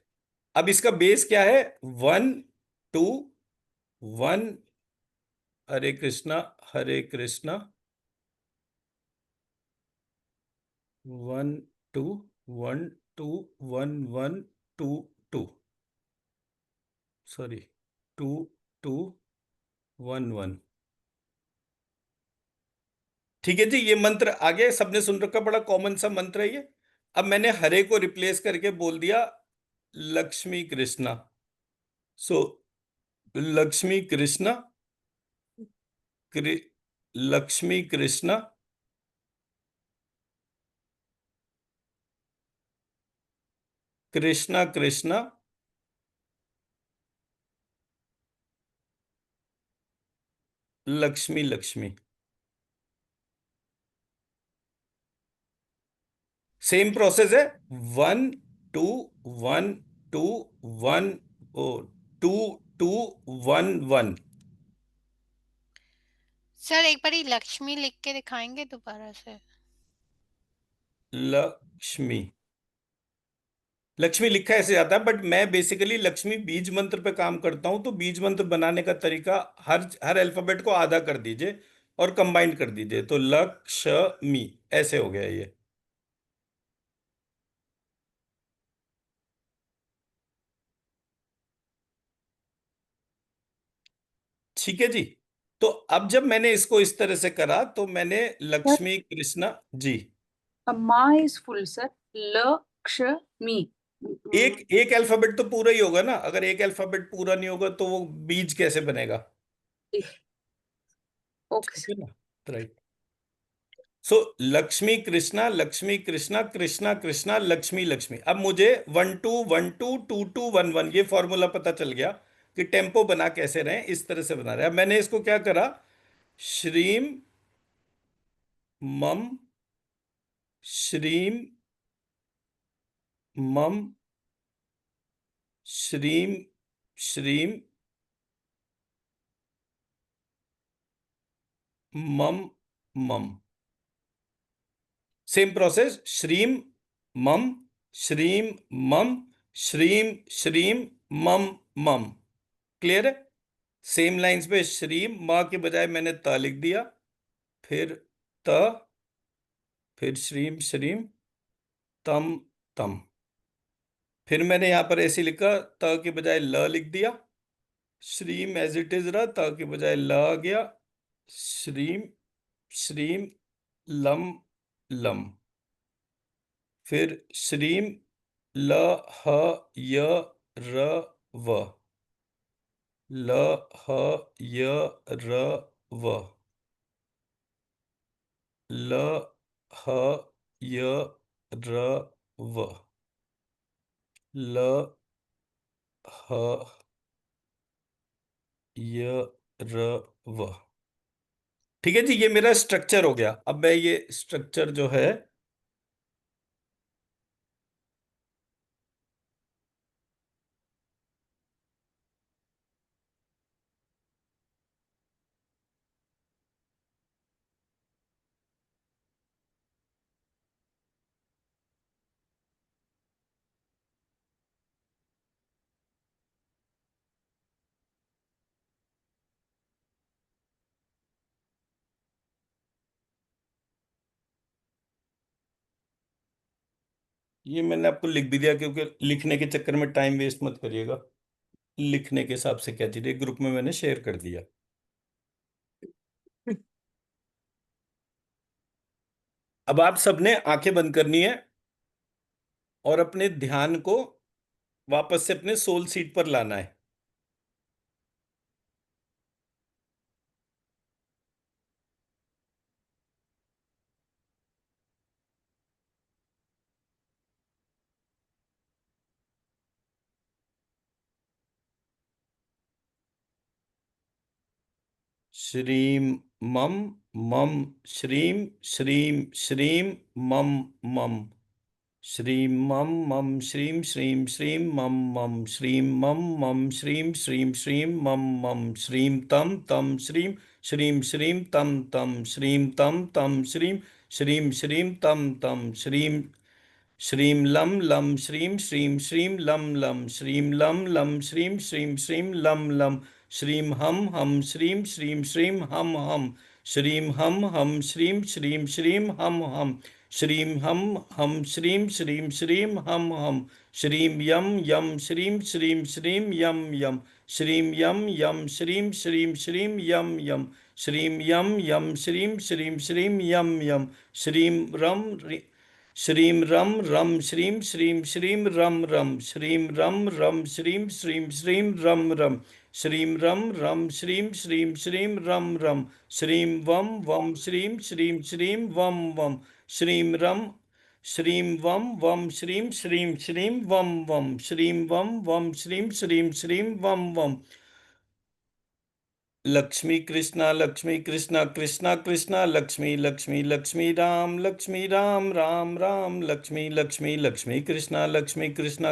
[SPEAKER 4] अब इसका बेस क्या है? 1 2 1। हरे कृष्णा 1 2 1 2 1 1 2 2। सॉरी, 2 2 1 1। ठीक है जी, ये मंत्र आ गया, सबने सुन रखा, बड़ा कॉमन सा मंत्र है ये। अब मैंने हरे को रिप्लेस करके बोल दिया लक्ष्मी कृष्णा। सो लक्ष्मी कृष्णा कृ, लक्ष्मी कृष्णा कृष्णा कृष्णा लक्ष्मी लक्ष्मी। सेम प्रोसेस है। 1 2 1 2 1 ओ 2 2 1 1।
[SPEAKER 2] सर एक बारी लक्ष्मी लिख के दिखाएंगे दोबारा से?
[SPEAKER 4] लक्ष्मी, लक्ष्मी लिखा ऐसे जाता है, बट मैं बेसिकली लक्ष्मी बीज मंत्र पे काम करता हूं। तो बीज मंत्र बनाने का तरीका, हर हर अल्फाबेट को आधा कर दीजिए और कंबाइन कर दीजिए, तो लक्ष्मी ऐसे हो गया ये। ठीक है जी, तो अब जब मैंने इसको इस तरह से करा तो मैंने
[SPEAKER 5] सर
[SPEAKER 4] लक्ष्मी कृष्णा जी।
[SPEAKER 5] माँ इज फुल सर, लक्ष्मी।
[SPEAKER 4] एक एक अल्फाबेट तो पूरा ही होगा ना, अगर एक अल्फाबेट पूरा नहीं होगा तो वो बीज कैसे बनेगा?
[SPEAKER 5] ओके
[SPEAKER 4] ठीक
[SPEAKER 5] सर।
[SPEAKER 4] है ना, राइट। सो लक्ष्मी कृष्णा कृष्णा कृष्णा लक्ष्मी लक्ष्मी। अब मुझे 1 2 1 2 2 2 1 1 ये फॉर्मूला पता चल गया कि टेम्पो बना कैसे रहे, इस तरह से बना रहे। अब मैंने इसको क्या करा, श्रीम मम श्रीम मम श्रीम श्रीम मम मम। सेम प्रोसेस, श्रीम मम श्रीम मम श्रीम श्रीम मम मम। क्लियर है? सेम लाइंस पे श्रीम, माँ के बजाय मैंने त लिख दिया, फिर त, फिर श्रीम श्रीम तम तम। फिर मैंने यहां पर ऐसे लिखा, त के बजाय ल लिख दिया, श्रीम एज इट इज रहा, त के बजाय ल आ गया, श्रीम श्रीम लम लम। फिर श्रीम ल ह य र व, ल ह य र व, ल ह य र व ल ह य र व। ठीक है जी, ये मेरा स्ट्रक्चर हो गया। अब मैं ये स्ट्रक्चर जो है ये मैंने आपको लिख भी दिया, क्योंकि लिखने के चक्कर में टाइम वेस्ट मत करिएगा। लिखने के हिसाब से क्या चीज़ ग्रुप में मैंने शेयर कर दिया। अब आप सबने आंखें बंद करनी है और अपने ध्यान को वापस से अपने सोल सीट पर लाना है। श्रीम मम मम श्रीम श्रीम श्रीम मम मम श्रीम मम मम श्रीम श्रीम श्रीम मम मम श्रीम मम मम श्रीम श्रीम श्रीम मम मम श्रीम तम तम श्रीम श्रीम श्रीम तम तम श्रीम तम तम श्रीम श्रीम श्रीम तम तम श्रीम श्रीम लम लम श्रीम श्रीम श्रीम लम लम श्रीम लम लम श्रीम श्रीम श्रीम लम लम श्रीम हम श्रीम श्रीम श्रीम हम श्रीम हम श्रीम श्रीम श्रीम हम श्रीम हम श्रीम श्रीम श्रीम हम श्रीम यम श्रीम श्रीम श्रीम यम श्रीम यम श्रीम श्रीम श्रीम यम श्रीम यम श्रीम श्रीम श्रीम यम श्रीम श्रीम रम रम श्रीम श्रीम श्रीम रम श्रीम रम श्रीम श्रीम श्रीम रम श्रीम रम श्रीम श्रीम श्रीम रम श्रीम वम श्रीम श्रीम श्रीम वम श्रीम वम श्रीम श्रीम श्रीम वम श्रीम वम श्रीम श्रीम श्रीम वम लक्ष्मी कृष्णा कृष्णा कृष्णा लक्ष्मी लक्ष्मी लक्ष्मी राम राम राम लक्ष्मी लक्ष्मी लक्ष्मी कृष्णा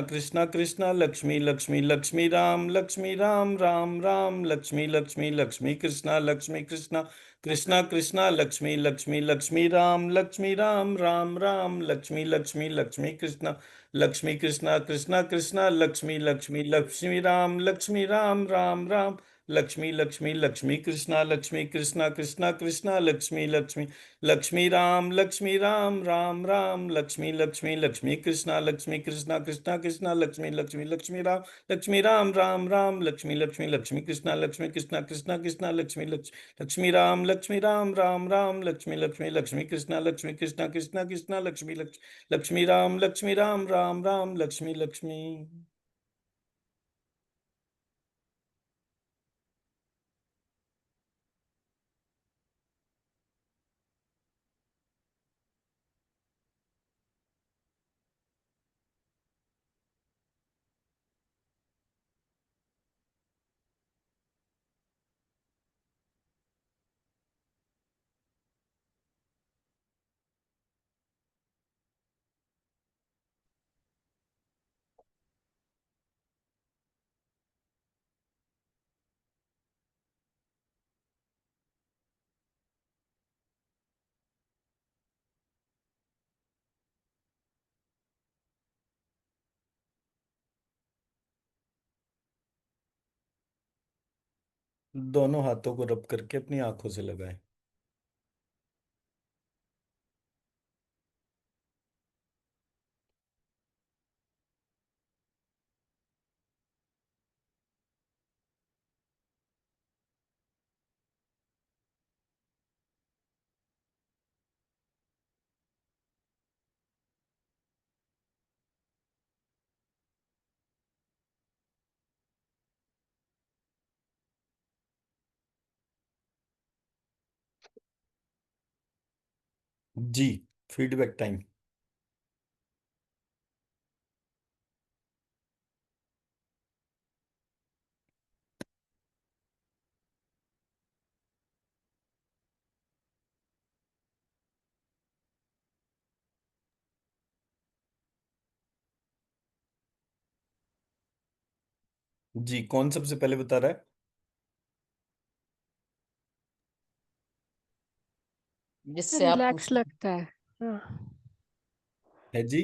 [SPEAKER 4] कृष्णा कृष्णा लक्ष्मी राम राम राम लक्ष्मी लक्ष्मी लक्ष्मी कृष्णा कृष्णा लक्ष्मी राम राम राम लक्ष्मी लक्ष्मी लक्ष्मी कृष्णा कृष्णा लक्ष्मी राम राम लक्ष्मी लक्ष्मी लक्ष्मी कृष्णा लक्ष्मी राम राम लक्ष्मी लक्ष्मी लक्ष्मी कृष्णा कृष्णा लक्ष्मी राम लक्ष्मी कृष्णा लक्ष्मी राम लक्ष्मी कृष्णा लक्ष्मी राम लक्ष्मी। दोनों हाथों को रब करके अपनी आंखों से लगाएं। जी, फीडबैक टाइम। जी, कौन सबसे पहले बता रहा है?
[SPEAKER 1] जिससे आप
[SPEAKER 3] रिलैक्स
[SPEAKER 1] पूछ।
[SPEAKER 3] लगता है। हाँ
[SPEAKER 4] है जी।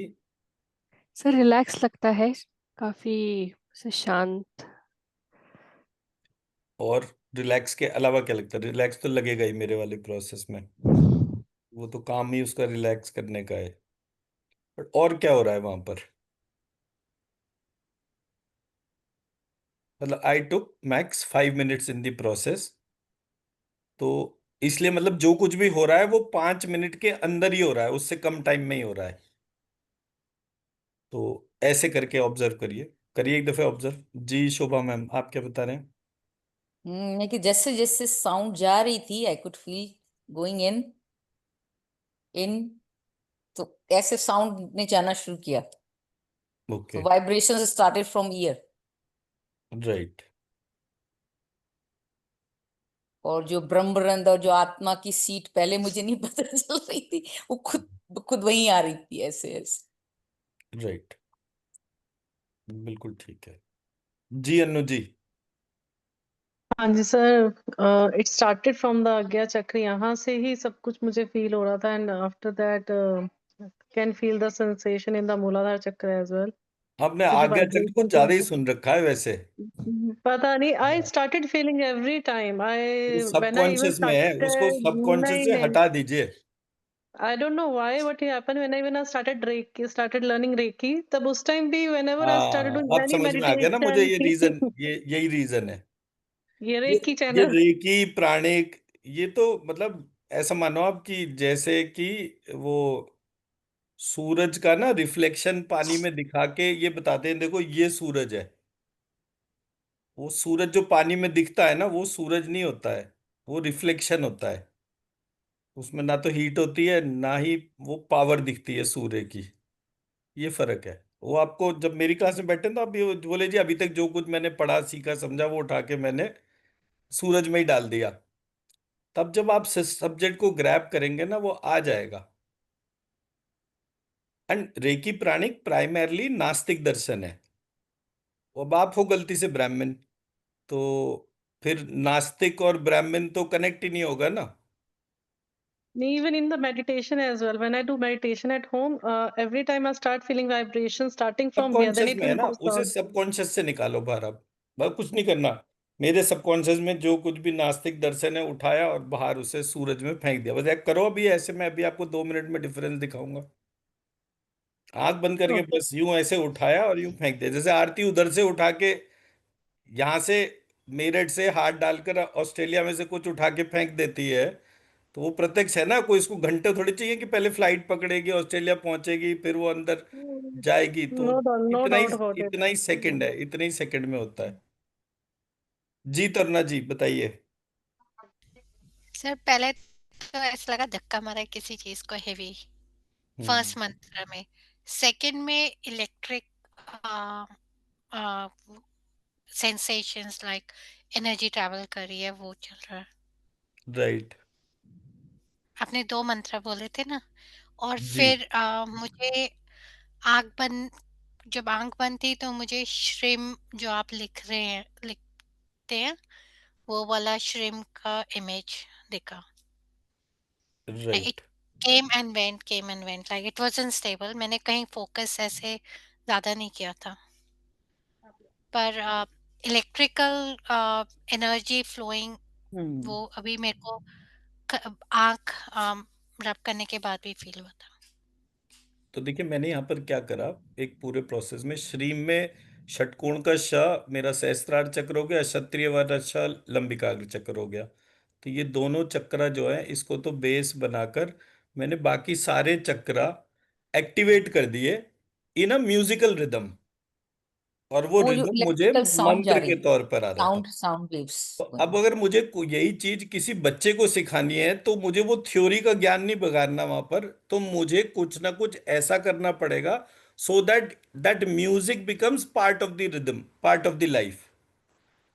[SPEAKER 3] सर, रिलैक्स लगता है, काफी से शांत।
[SPEAKER 4] और रिलैक्स के अलावा क्या लगता है? रिलैक्स तो लगेगा ही मेरे वाले प्रोसेस में, वो तो काम ही उसका रिलैक्स करने का है। पर और क्या हो रहा है वहां पर? मतलब I took max 5 minutes in the process, तो इसलिए मतलब जो कुछ भी हो रहा है वो 5 मिनट के अंदर ही हो रहा है, उससे कम टाइम में ही हो रहा है। तो ऐसे करके ऑब्जर्व करिए, करिए एक दफे ऑब्जर्व। जी शोभा मैम, आप क्या बता रहे हैं?
[SPEAKER 1] मैं कि जैसे जैसे साउंड जा रही थी I could feel going in in, तो ऐसे साउंड ने जाना शुरू किया। तो
[SPEAKER 4] okay.
[SPEAKER 1] Vibration started from ear.
[SPEAKER 4] Right.
[SPEAKER 1] और जो ब्रह्मरंध्र और जो आत्मा की सीट पहले मुझे नहीं पता चल रही थी, वो खुद खुद वहीं आ रही थी ऐसे ऐसे।
[SPEAKER 4] राइट, बिल्कुल ठीक है। जी अनु जी।
[SPEAKER 6] हाँ जी sir, it started from the Ajna chakra, यहाँ से ही सब कुछ मुझे फील हो रहा था, and after that can feel the sensation in the मूलाधार चक्र एज वेल।
[SPEAKER 4] आपने
[SPEAKER 6] तो जो
[SPEAKER 4] आज्ञा चक्र कुछ ज्यादा ही
[SPEAKER 6] वाइब्रेशन,
[SPEAKER 4] सुन रखा है वैसे।
[SPEAKER 6] पता नहीं, आई
[SPEAKER 4] हाँ।
[SPEAKER 6] स्टार्टेड फीलिंग एवरी टाइम
[SPEAKER 4] वो
[SPEAKER 6] I when I even
[SPEAKER 4] subconscious में है, उसको
[SPEAKER 6] स्टार्टेड।
[SPEAKER 4] सबकॉन्शियस
[SPEAKER 6] नहीं
[SPEAKER 4] से
[SPEAKER 6] नहीं,
[SPEAKER 4] हटा दीजिए।
[SPEAKER 6] I don't know why what happened when I when I started learning reiki, तब उस टाइम भी whenever I started
[SPEAKER 4] हाँ,
[SPEAKER 6] doing
[SPEAKER 4] अब
[SPEAKER 6] any
[SPEAKER 4] समझ में आ गया ना मुझे,
[SPEAKER 6] meditation
[SPEAKER 4] ये रीजन, ये यही रीजन है।
[SPEAKER 6] ये
[SPEAKER 4] ये
[SPEAKER 6] रेकी
[SPEAKER 4] ये
[SPEAKER 6] चैनल।
[SPEAKER 4] रेकी प्राणिक, ये तो मतलब ऐसा मानो आप कि जैसे कि वो सूरज का ना रिफ्लेक्शन पानी में दिखा के ये बताते हैं, देखो ये सूरज है। वो सूरज जो पानी में दिखता है ना, वो सूरज नहीं होता है, वो रिफ्लेक्शन होता है। उसमें ना तो हीट होती है, ना ही वो पावर दिखती है सूर्य की। ये फर्क है। वो आपको जब मेरी क्लास में बैठे ना, तो आप ये बोले जी अभी तक जो कुछ मैंने पढ़ा सीखा समझा वो उठा के मैंने सूरज में ही डाल दिया। तब जब आप सब्जेक्ट को ग्रैब करेंगे ना, वो आ जाएगा। एंड रेकी प्राणिक प्राइमरली नास्तिक दर्शन है। अब आप हो गलती से ब्राह्मण, तो फिर नास्तिक और ब्राह्मण तो कनेक्ट ही नहीं होगा ना।
[SPEAKER 6] Even in the meditation as well, when I do meditation at home, every time I start feeling vibration starting from here, then
[SPEAKER 4] subconscious
[SPEAKER 6] it
[SPEAKER 4] में है
[SPEAKER 6] will
[SPEAKER 4] ना,
[SPEAKER 6] go
[SPEAKER 4] उसे
[SPEAKER 6] south.
[SPEAKER 4] सबकॉन्शियस से निकालो बाहर। अब बस कुछ नहीं करना। मेरे सबकॉन्शियस में जो कुछ भी नास्तिक दर्शन है उठाया और बाहर उसे सूरज में फेंक दिया। बस एक करो अभी ऐसे, मैं अभी आपको 2 मिनट में डिफरेंस दिखाऊंगा। आंख बंद करके
[SPEAKER 6] Okay.
[SPEAKER 4] बस यूं ऐसे उठाया और यूं फेंक दिया, जैसे आरती उधर से उठा के यहाँ से मेरठ से हाथ डालकर ऑस्ट्रेलिया में से कुछ उठा के फेंक देती है। तो वो प्रत्यक्ष है ना, कोई इसको घंटे थोड़ी चाहिए कि पहले फ्लाइट पकड़ेगी, ऑस्ट्रेलिया पहुंचेगी, फिर वो अंदर जाएगी। तो
[SPEAKER 6] No doubt, no
[SPEAKER 4] इतना ही
[SPEAKER 6] doubt about it.
[SPEAKER 4] इतना ही सेकंड है, इतने ही सेकंड में होता है। जी तरुणा जी बताइए।
[SPEAKER 2] सर पहले तो ऐसा लगा धक्का मारा है किसी चीज को हेवी,
[SPEAKER 4] हम्म।
[SPEAKER 2] फर्स्ट मंत्र में। सेकंड में electric sensations like energy travel कर रही है, वो चल रहा है।
[SPEAKER 4] राइट।
[SPEAKER 2] आपने 2 मंत्र बोले थे ना। और
[SPEAKER 4] जी।
[SPEAKER 2] फिर मुझे आंख बंद, जब आंख बंद थी तो मुझे श्रिम जो आप लिखते हैं, वो वाला श्रिम का इमेज दिखा। It
[SPEAKER 4] right.
[SPEAKER 2] Came and went like it wasn't stable. मैंने कहीं फोकस ऐसे ज्यादा नहीं किया था, पर इलेक्ट्रिकल एनर्जी फ्लोइंग
[SPEAKER 1] हम्म।
[SPEAKER 2] वो अभी मेरे को आंख रब करने के बाद भी फील हुआ था।
[SPEAKER 4] तो देखिए मैंने यहाँ पर क्या करा, एक पूरे प्रोसेस में श्रीम में षटकोण का श मेरा सहस्त्रार चक्र हो गया, क्षत्रिय वाला श लंबिकाग्र चक्र हो गया। तो ये दोनों चक्रा जो है इसको तो बेस बनाकर मैंने बाकी सारे चक्रा एक्टिवेट कर दिए इन अ म्यूजिकल रिदम। और वो
[SPEAKER 1] वो जो
[SPEAKER 4] रिदम मुझे
[SPEAKER 1] इलेक्ट्रिकल साउंड जा
[SPEAKER 4] मंत्र
[SPEAKER 1] रही
[SPEAKER 4] के
[SPEAKER 1] थी,
[SPEAKER 4] तौर पर आ रहा था।
[SPEAKER 1] Sound sound waves.
[SPEAKER 4] तो अब अगर मुझे यही चीज किसी बच्चे को सिखानी है, तो मुझे वो थ्योरी का ज्ञान नहीं बगाड़ना वहां पर, तो मुझे कुछ ना कुछ ऐसा करना पड़ेगा so that that music becomes part of the rhythm, part of the life.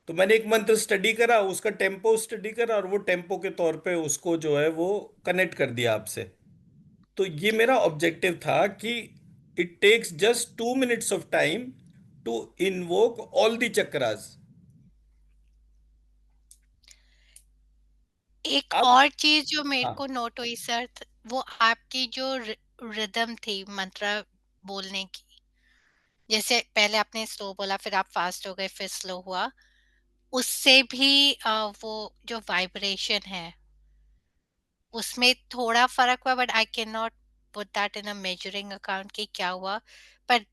[SPEAKER 4] तो मैंने एक मंत्र स्टडी करा, उसका टेम्पो स्टडी करा, और वो टेम्पो के तौर पे उसको जो है वो कनेक्ट कर दिया आपसे। तो ये मेरा ऑब्जेक्टिव था कि it takes just 2 minutes of time to invoke all the chakras.
[SPEAKER 2] एक
[SPEAKER 4] अब
[SPEAKER 2] और चीज जो मेरे
[SPEAKER 4] हाँ
[SPEAKER 2] को नोट हुई सर, वो आपकी जो रिदम थी मंत्र बोलने की, जैसे पहले आपने स्लो बोला, फिर आप फास्ट हो गए, फिर स्लो हुआ, उससे भी वो जो वाइब्रेशन है उसमें थोड़ा फर्क हुआ, but I can not put that in a measuring account कि क्या हुआ। पर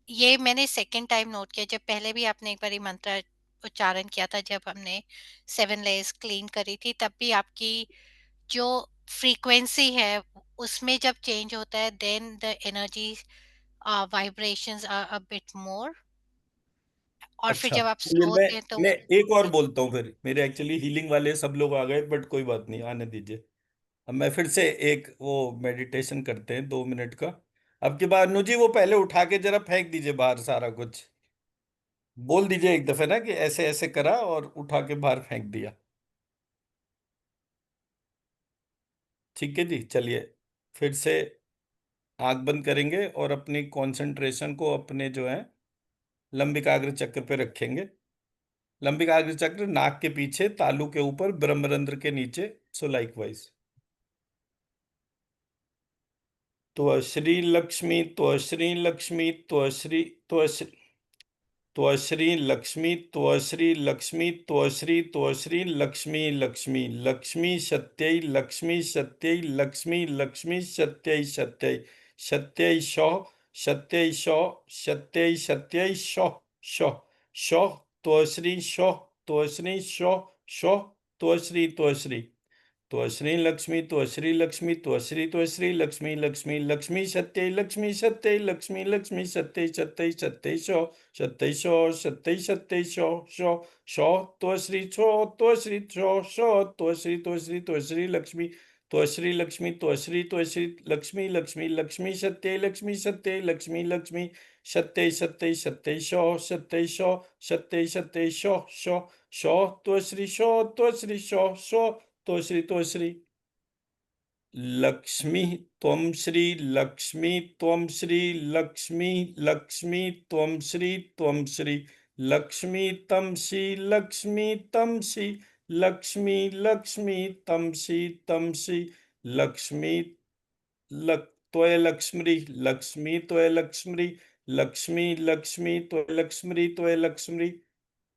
[SPEAKER 2] ये मैंने सेकंड टाइम नोट किया, जब पहले भी आपने एक बारी मंत्र उच्चारण किया था जब हमने 7 लेयर्स क्लीन करी थी, तब भी आपकी जो फ्रीक्वेंसी है उसमें जब चेंज होता है, then the energy vibrations are a bit more, और फिर
[SPEAKER 4] अच्छा,
[SPEAKER 2] जब आप
[SPEAKER 4] ये
[SPEAKER 2] स्लो होते हैं तो
[SPEAKER 4] मैं एक और बोलता हूँ, फिर मेरे एक्चुअली हीलिंग वाले सब लोग आ गए, बट कोई बात नहीं, आने दीजिए। अब मैं फिर से एक वो मेडिटेशन करते हैं 2 मिनट का। अब की बार अनु जी वो पहले उठा के जरा फेंक दीजिए बाहर सारा कुछ। बोल दीजिए एक दफे ना कि ऐसे ऐसे करा और उठा के बाहर फेंक दिया। ठीक है जी, चलिए फिर से आंख बंद करेंगे और अपनी कंसंट्रेशन को अपने जो है लंबिकाग्र चक्र पे रखेंगे। लंबिकाग्र चक्र नाक के पीछे, तालू के ऊपर, ब्रह्मरंध्र के नीचे। सो लाइकवाइज, त्वश्री लक्ष्मी, त्वश्री लक्ष्मी, त्वश्री त्वश्री त्वश्री लक्ष्मी, त्वश्री लक्ष्मी, त्वश्री त्वश्री लक्ष्मी, लक्ष्मी लक्ष्मी सत्यै, लक्ष्मी सत्यै, लक्ष्मी लक्ष्मी सत्यै, सत्यै सत्यै शौ, सत्यै शौ, सत्यै सत्यै शौ, शौ शौ त्वश्री शौ, त्वश्री शौ, शौ त्वश्री त्वश्री त्वश्री लक्ष्मी, त्वश्री लक्ष्मी, त्वश्री त्वश्री लक्ष्मी, लक्ष्मी लक्ष्मी सत्यै, लक्ष्मी सत्यै, लक्ष्मी लक्ष्मी सत्यै, सत्यै सत्यै शौ, सत्यै शौ, सत्यै सत्यै शौ, शौ शौ त्वश्री शौ, त्वश्री शौ, शौ त्वश्री त्वश्री त्वश्री लक्ष्मी, त्वश्री लक्ष्मी, त्वश्री त्वश्री लक्ष्मी, लक्ष्मी लक्ष्मी सत्यै, लक्ष्मी सत्यै, लक्ष्मी लक्ष्मी सत्यै, सत्यै सत्यै शौ, सत्यै शौ, सत्यै सत्यै शौ, शौ शौ त्वश्री शौ, त्वश्री शौ, शौ त्वश्री त्वश्री लक्ष्मी त्वं श्री, लक्ष्मी त्वं श्री, लक्ष्मी लक्ष्मी त्वं श्री, त्वं श्री लक्ष्मी तमसी, लक्ष्मी तमसी, लक्ष्मी लक्ष्मी तमसी, तमसी लक्ष्मी लक त्वय लक्ष्मी, लक्ष्मी त्वय लक्ष्मी, लक्ष्मी लक्ष्मी त्वय लक्ष्मी, त्वय लक्ष्मी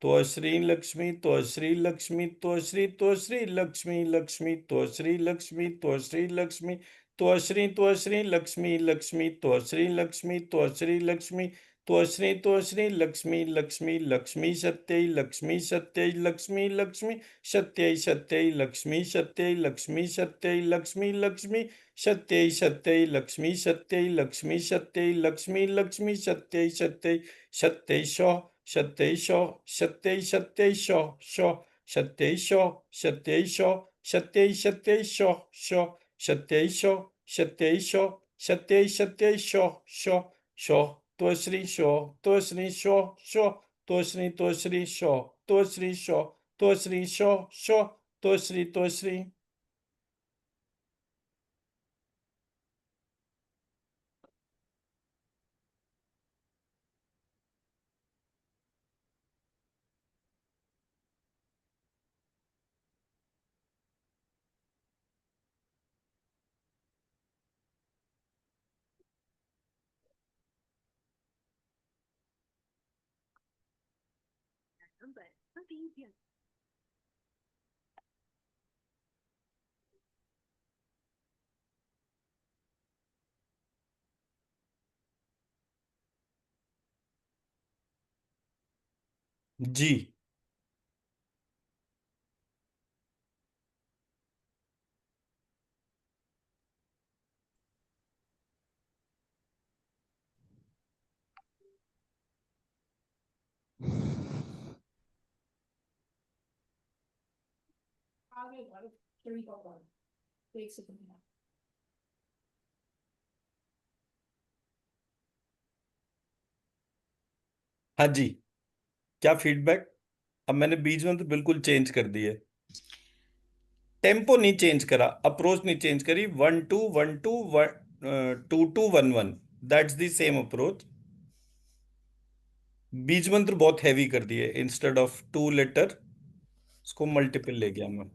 [SPEAKER 4] त्वश्री लक्ष्मी, त्वश्री लक्ष्मी, त्वश्री त्वश्री लक्ष्मी, लक्ष्मी त्वश्री लक्ष्मी, त्वश्री लक्ष्मी, त्वश्री त्वश्री लक्ष्मी, लक्ष्मी त्वश्री लक्ष्मी, त्वश्री लक्ष्मी, त्वश्री त्वश्री लक्ष्मी, लक्ष्मी लक्ष्मी सत्यै, लक्ष्मी सत्यै, लक्ष्मी लक्ष्मी सत्यै, सत्यै लक्ष्मी सत्यै, लक्ष्मी सत्यै, लक्ष्मी लक्ष्मी सत्यै, सत्यै लक्ष्मी सत्यै, लक्ष्मी सत्यै, लक्ष्मी लक्ष्मी सत्यै, सत्यै सत्यै शौ, सत्यैषो, सत्यैषत्यैषो, शो, सत्यैषो, सत्यैषो, सत्यैषत्यैषो, शो, सत्यैषो, सत्यैषो, सत्यैषत्यैषो, शो, शो त्वश्री शो, त्वश्री शो, शो त्वश्री त्वश्री शो, त्वश्री शो, त्वश्री शो, शो त्वश्री त्वश्री। जी हाँ जी, क्या फीडबैक? अब मैंने बीच में तो बिल्कुल चेंज कर दिए, टेम्पो नहीं चेंज करा, अप्रोच नहीं चेंज करी। 1 2 1 2 1 2 2 1 1, दैट्स द सेम अप्रोच। बीज मंत्र बहुत हैवी कर दिए, इंस्टेड ऑफ 2 लेटर उसको मल्टीपल ले गया मैं।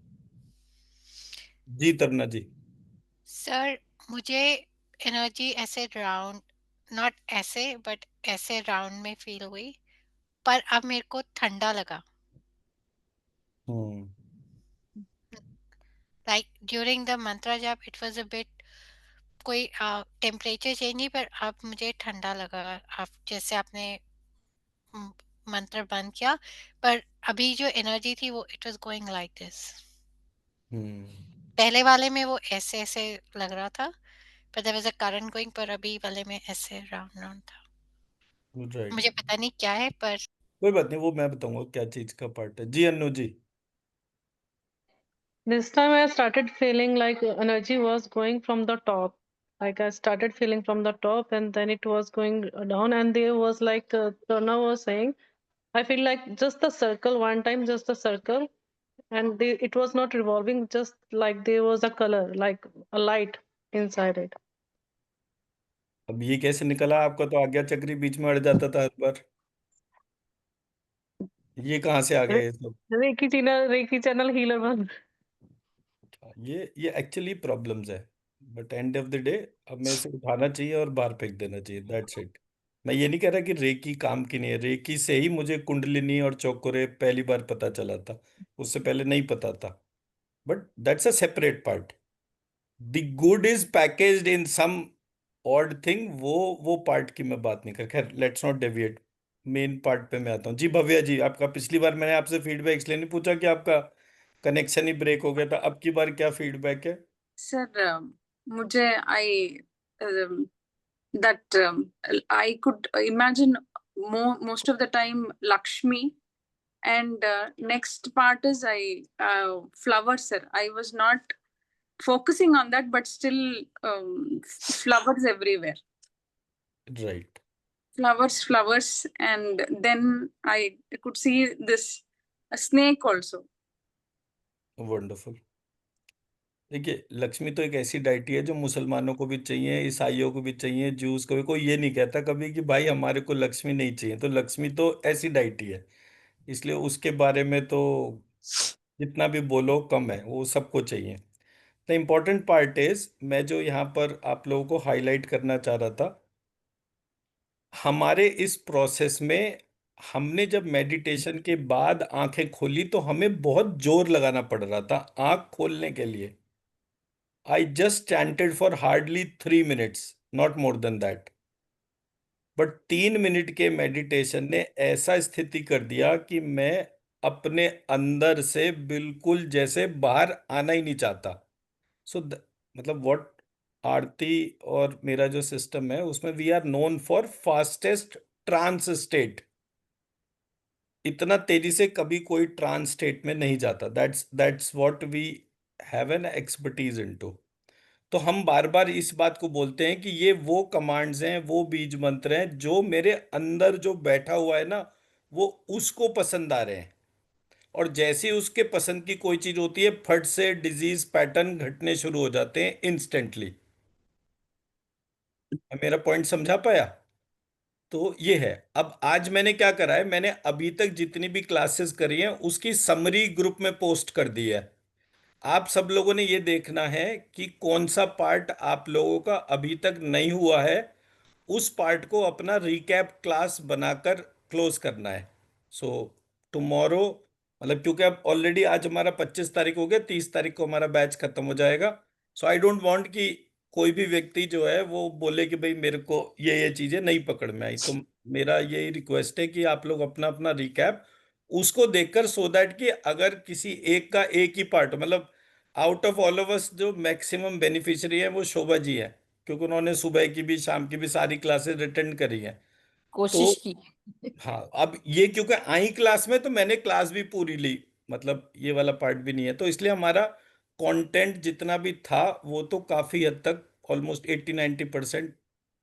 [SPEAKER 4] जी तरना जी।
[SPEAKER 2] सर मुझे एनर्जी ऐसे राउंड, नॉट ऐसे बट ऐसे राउंड में फील हुई, पर अब मेरे को ठंडा लगा।
[SPEAKER 4] हम्म।
[SPEAKER 2] लाइक ड्यूरिंग द मंत्रा जब इट वाज अ बिट, कोई टेम्परेचर चेंज नहीं, पर अब मुझे ठंडा लगा। आप जैसे आपने म, मंत्र बंद किया, पर अभी जो एनर्जी थी वो it was going like this.
[SPEAKER 4] Hmm.
[SPEAKER 2] पहले वाले में वो ऐसे ऐसे लग रहा था, पर there was a current going, पर अभी वाले में ऐसे राउंड राउंड था।
[SPEAKER 4] राइट।
[SPEAKER 2] मुझे पता नहीं क्या है, पर
[SPEAKER 4] कोई बात नहीं, वो मैं बताऊंगा क्या चीज का पार्ट है। जी अनु जी।
[SPEAKER 6] This time I started feeling like energy was going from the top. Like I started feeling from the top and then it was going down and there was like Tarna was saying, I feel like just the circle one time, just the circle and it was not revolving, just like there was a color, like a light inside it.
[SPEAKER 4] अब ये कैसे निकला आपका? तो आज्ञा चक्री बीच में अड़ जाता था हर बार। ये कहाँ से आ गए ये सब?
[SPEAKER 6] Reiki channel healer one.
[SPEAKER 4] ये एक्चुअली प्रॉब्लम्स है, but end of the day अब मैं इसे उठाना चाहिए और बाहर फेंक देना चाहिए, दैट्स इट। मैं ये नहीं कह रहा कि रेकी काम की नहीं है, रेकी से ही मुझे कुंडलिनी और चौकोरे पहली बार पता चला था, उससे पहले नहीं पता था। But that's a separate part. The good is packaged in some odd thing, वो पार्ट की मैं बात नहीं कर। खैर let's not deviate, main part पे मैं आता हूँ। जी भव्या जी, आपका पिछली बार मैंने आपसे फीडबैक इसलिए नहीं पूछा कि आपका कनेक्शन ही ब्रेक हो गया था, अब की बार क्या फीडबैक है?
[SPEAKER 5] सर मुझे आई that I could imagine most of the time Lakshmi, and next part is I flowers, sir. I was not focusing on that, but still flowers everywhere.
[SPEAKER 4] Right.
[SPEAKER 5] Flowers, and then I could see this a snake also.
[SPEAKER 4] Wonderful. देखिए, लक्ष्मी तो एक ऐसी deity है जो मुसलमानों को भी चाहिए, ईसाइयों को भी चाहिए, जूस को भी। कोई ये नहीं कहता कभी कि भाई हमारे को लक्ष्मी नहीं चाहिए। तो लक्ष्मी तो ऐसी डाइटी है, इसलिए उसके बारे में तो जितना भी बोलो कम है, वो सबको चाहिए। द इम्पोर्टेंट पार्ट इज, मैं जो यहाँ पर आप लोगों को हाईलाइट करना चाह रहा था, हमारे इस प्रोसेस में हमने जब मेडिटेशन के बाद आंखें खोली तो हमें बहुत जोर लगाना पड़ रहा था आंख खोलने के लिए। I just chanted for hardly 3 minutes, not more than that. But 3 minute के मेडिटेशन ने ऐसा स्थिति कर दिया कि मैं अपने अंदर से बिल्कुल जैसे बाहर आना ही नहीं चाहता। सो मतलब व्हाट आरती और मेरा जो सिस्टम है उसमें we are known for fastest trans state. इतना तेजी से कभी कोई ट्रांस स्टेट में नहीं जाता। That's what we have an expertise into. तो हम बार बार इस बात को बोलते हैं कि ये वो कमांड्स हैं, वो बीज मंत्र हैं जो मेरे अंदर जो बैठा हुआ है ना, वो उसको पसंद आ रहे हैं। और जैसे ही उसके पसंद की कोई चीज होती है, फट से डिजीज पैटर्न घटने शुरू हो जाते हैं इंस्टेंटली। मेरा पॉइंट समझा पाया? तो ये है। अब आज मैंने क्या करा है, मैंने अभी तक जितनी भी क्लासेस करी हैं उसकी समरी ग्रुप में पोस्ट कर दी है। आप सब लोगों ने ये देखना है कि कौन सा पार्ट आप लोगों का अभी तक नहीं हुआ है, उस पार्ट को अपना रिकैप क्लास बनाकर क्लोज करना है। सो टुमारो, मतलब क्योंकि अब ऑलरेडी आज हमारा 25 तारीख हो गया, 30 तारीख को हमारा बैच खत्म हो जाएगा। सो आई डोंट वांट कि कोई भी व्यक्ति जो है वो बोले कि भाई मेरे को ये चीजें नहीं पकड़ में आई। तो मेरा यही रिक्वेस्ट है कि आप लोग अपना अपना रिकैप उसको देखकर, सो दैट कि अगर किसी एक का एक ही पार्ट, मतलब आउट ऑफ ऑल ऑफ अस जो मैक्सिमम बेनिफिशियरी है वो शोभा जी है, क्योंकि उन्होंने सुबह की भी शाम की भी सारी क्लासेस अटेंड करी हैं। तो
[SPEAKER 1] कोशिश की।
[SPEAKER 4] हाँ, अब ये क्योंकि आई क्लास में तो मैंने क्लास भी पूरी ली, मतलब ये वाला पार्ट भी नहीं है, तो इसलिए हमारा कंटेंट जितना भी था वो तो काफी हद तक ऑलमोस्ट 80-90%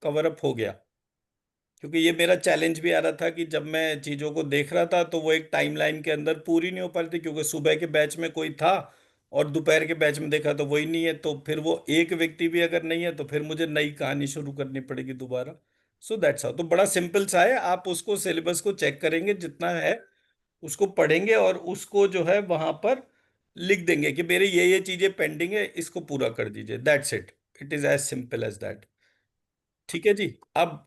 [SPEAKER 4] कवर अप हो गया। क्योंकि ये मेरा चैलेंज भी आ रहा था कि जब मैं चीज़ों को देख रहा था तो वो एक टाइमलाइन के अंदर पूरी नहीं हो पा रही थी, क्योंकि सुबह के बैच में कोई था और दोपहर के बैच में देखा तो वही नहीं है। तो फिर वो एक व्यक्ति भी अगर नहीं है तो फिर मुझे नई कहानी शुरू करनी पड़ेगी दोबारा। So that's how. तो बड़ा सिंपल सा है, आप उसको सिलेबस को चेक करेंगे जितना है, उसको पढ़ेंगे और उसको जो है वहां पर लिख देंगे कि मेरे ये चीजें पेंडिंग है, इसको पूरा कर दीजिए। That's it, it is as simple as that. ठीक है जी। अब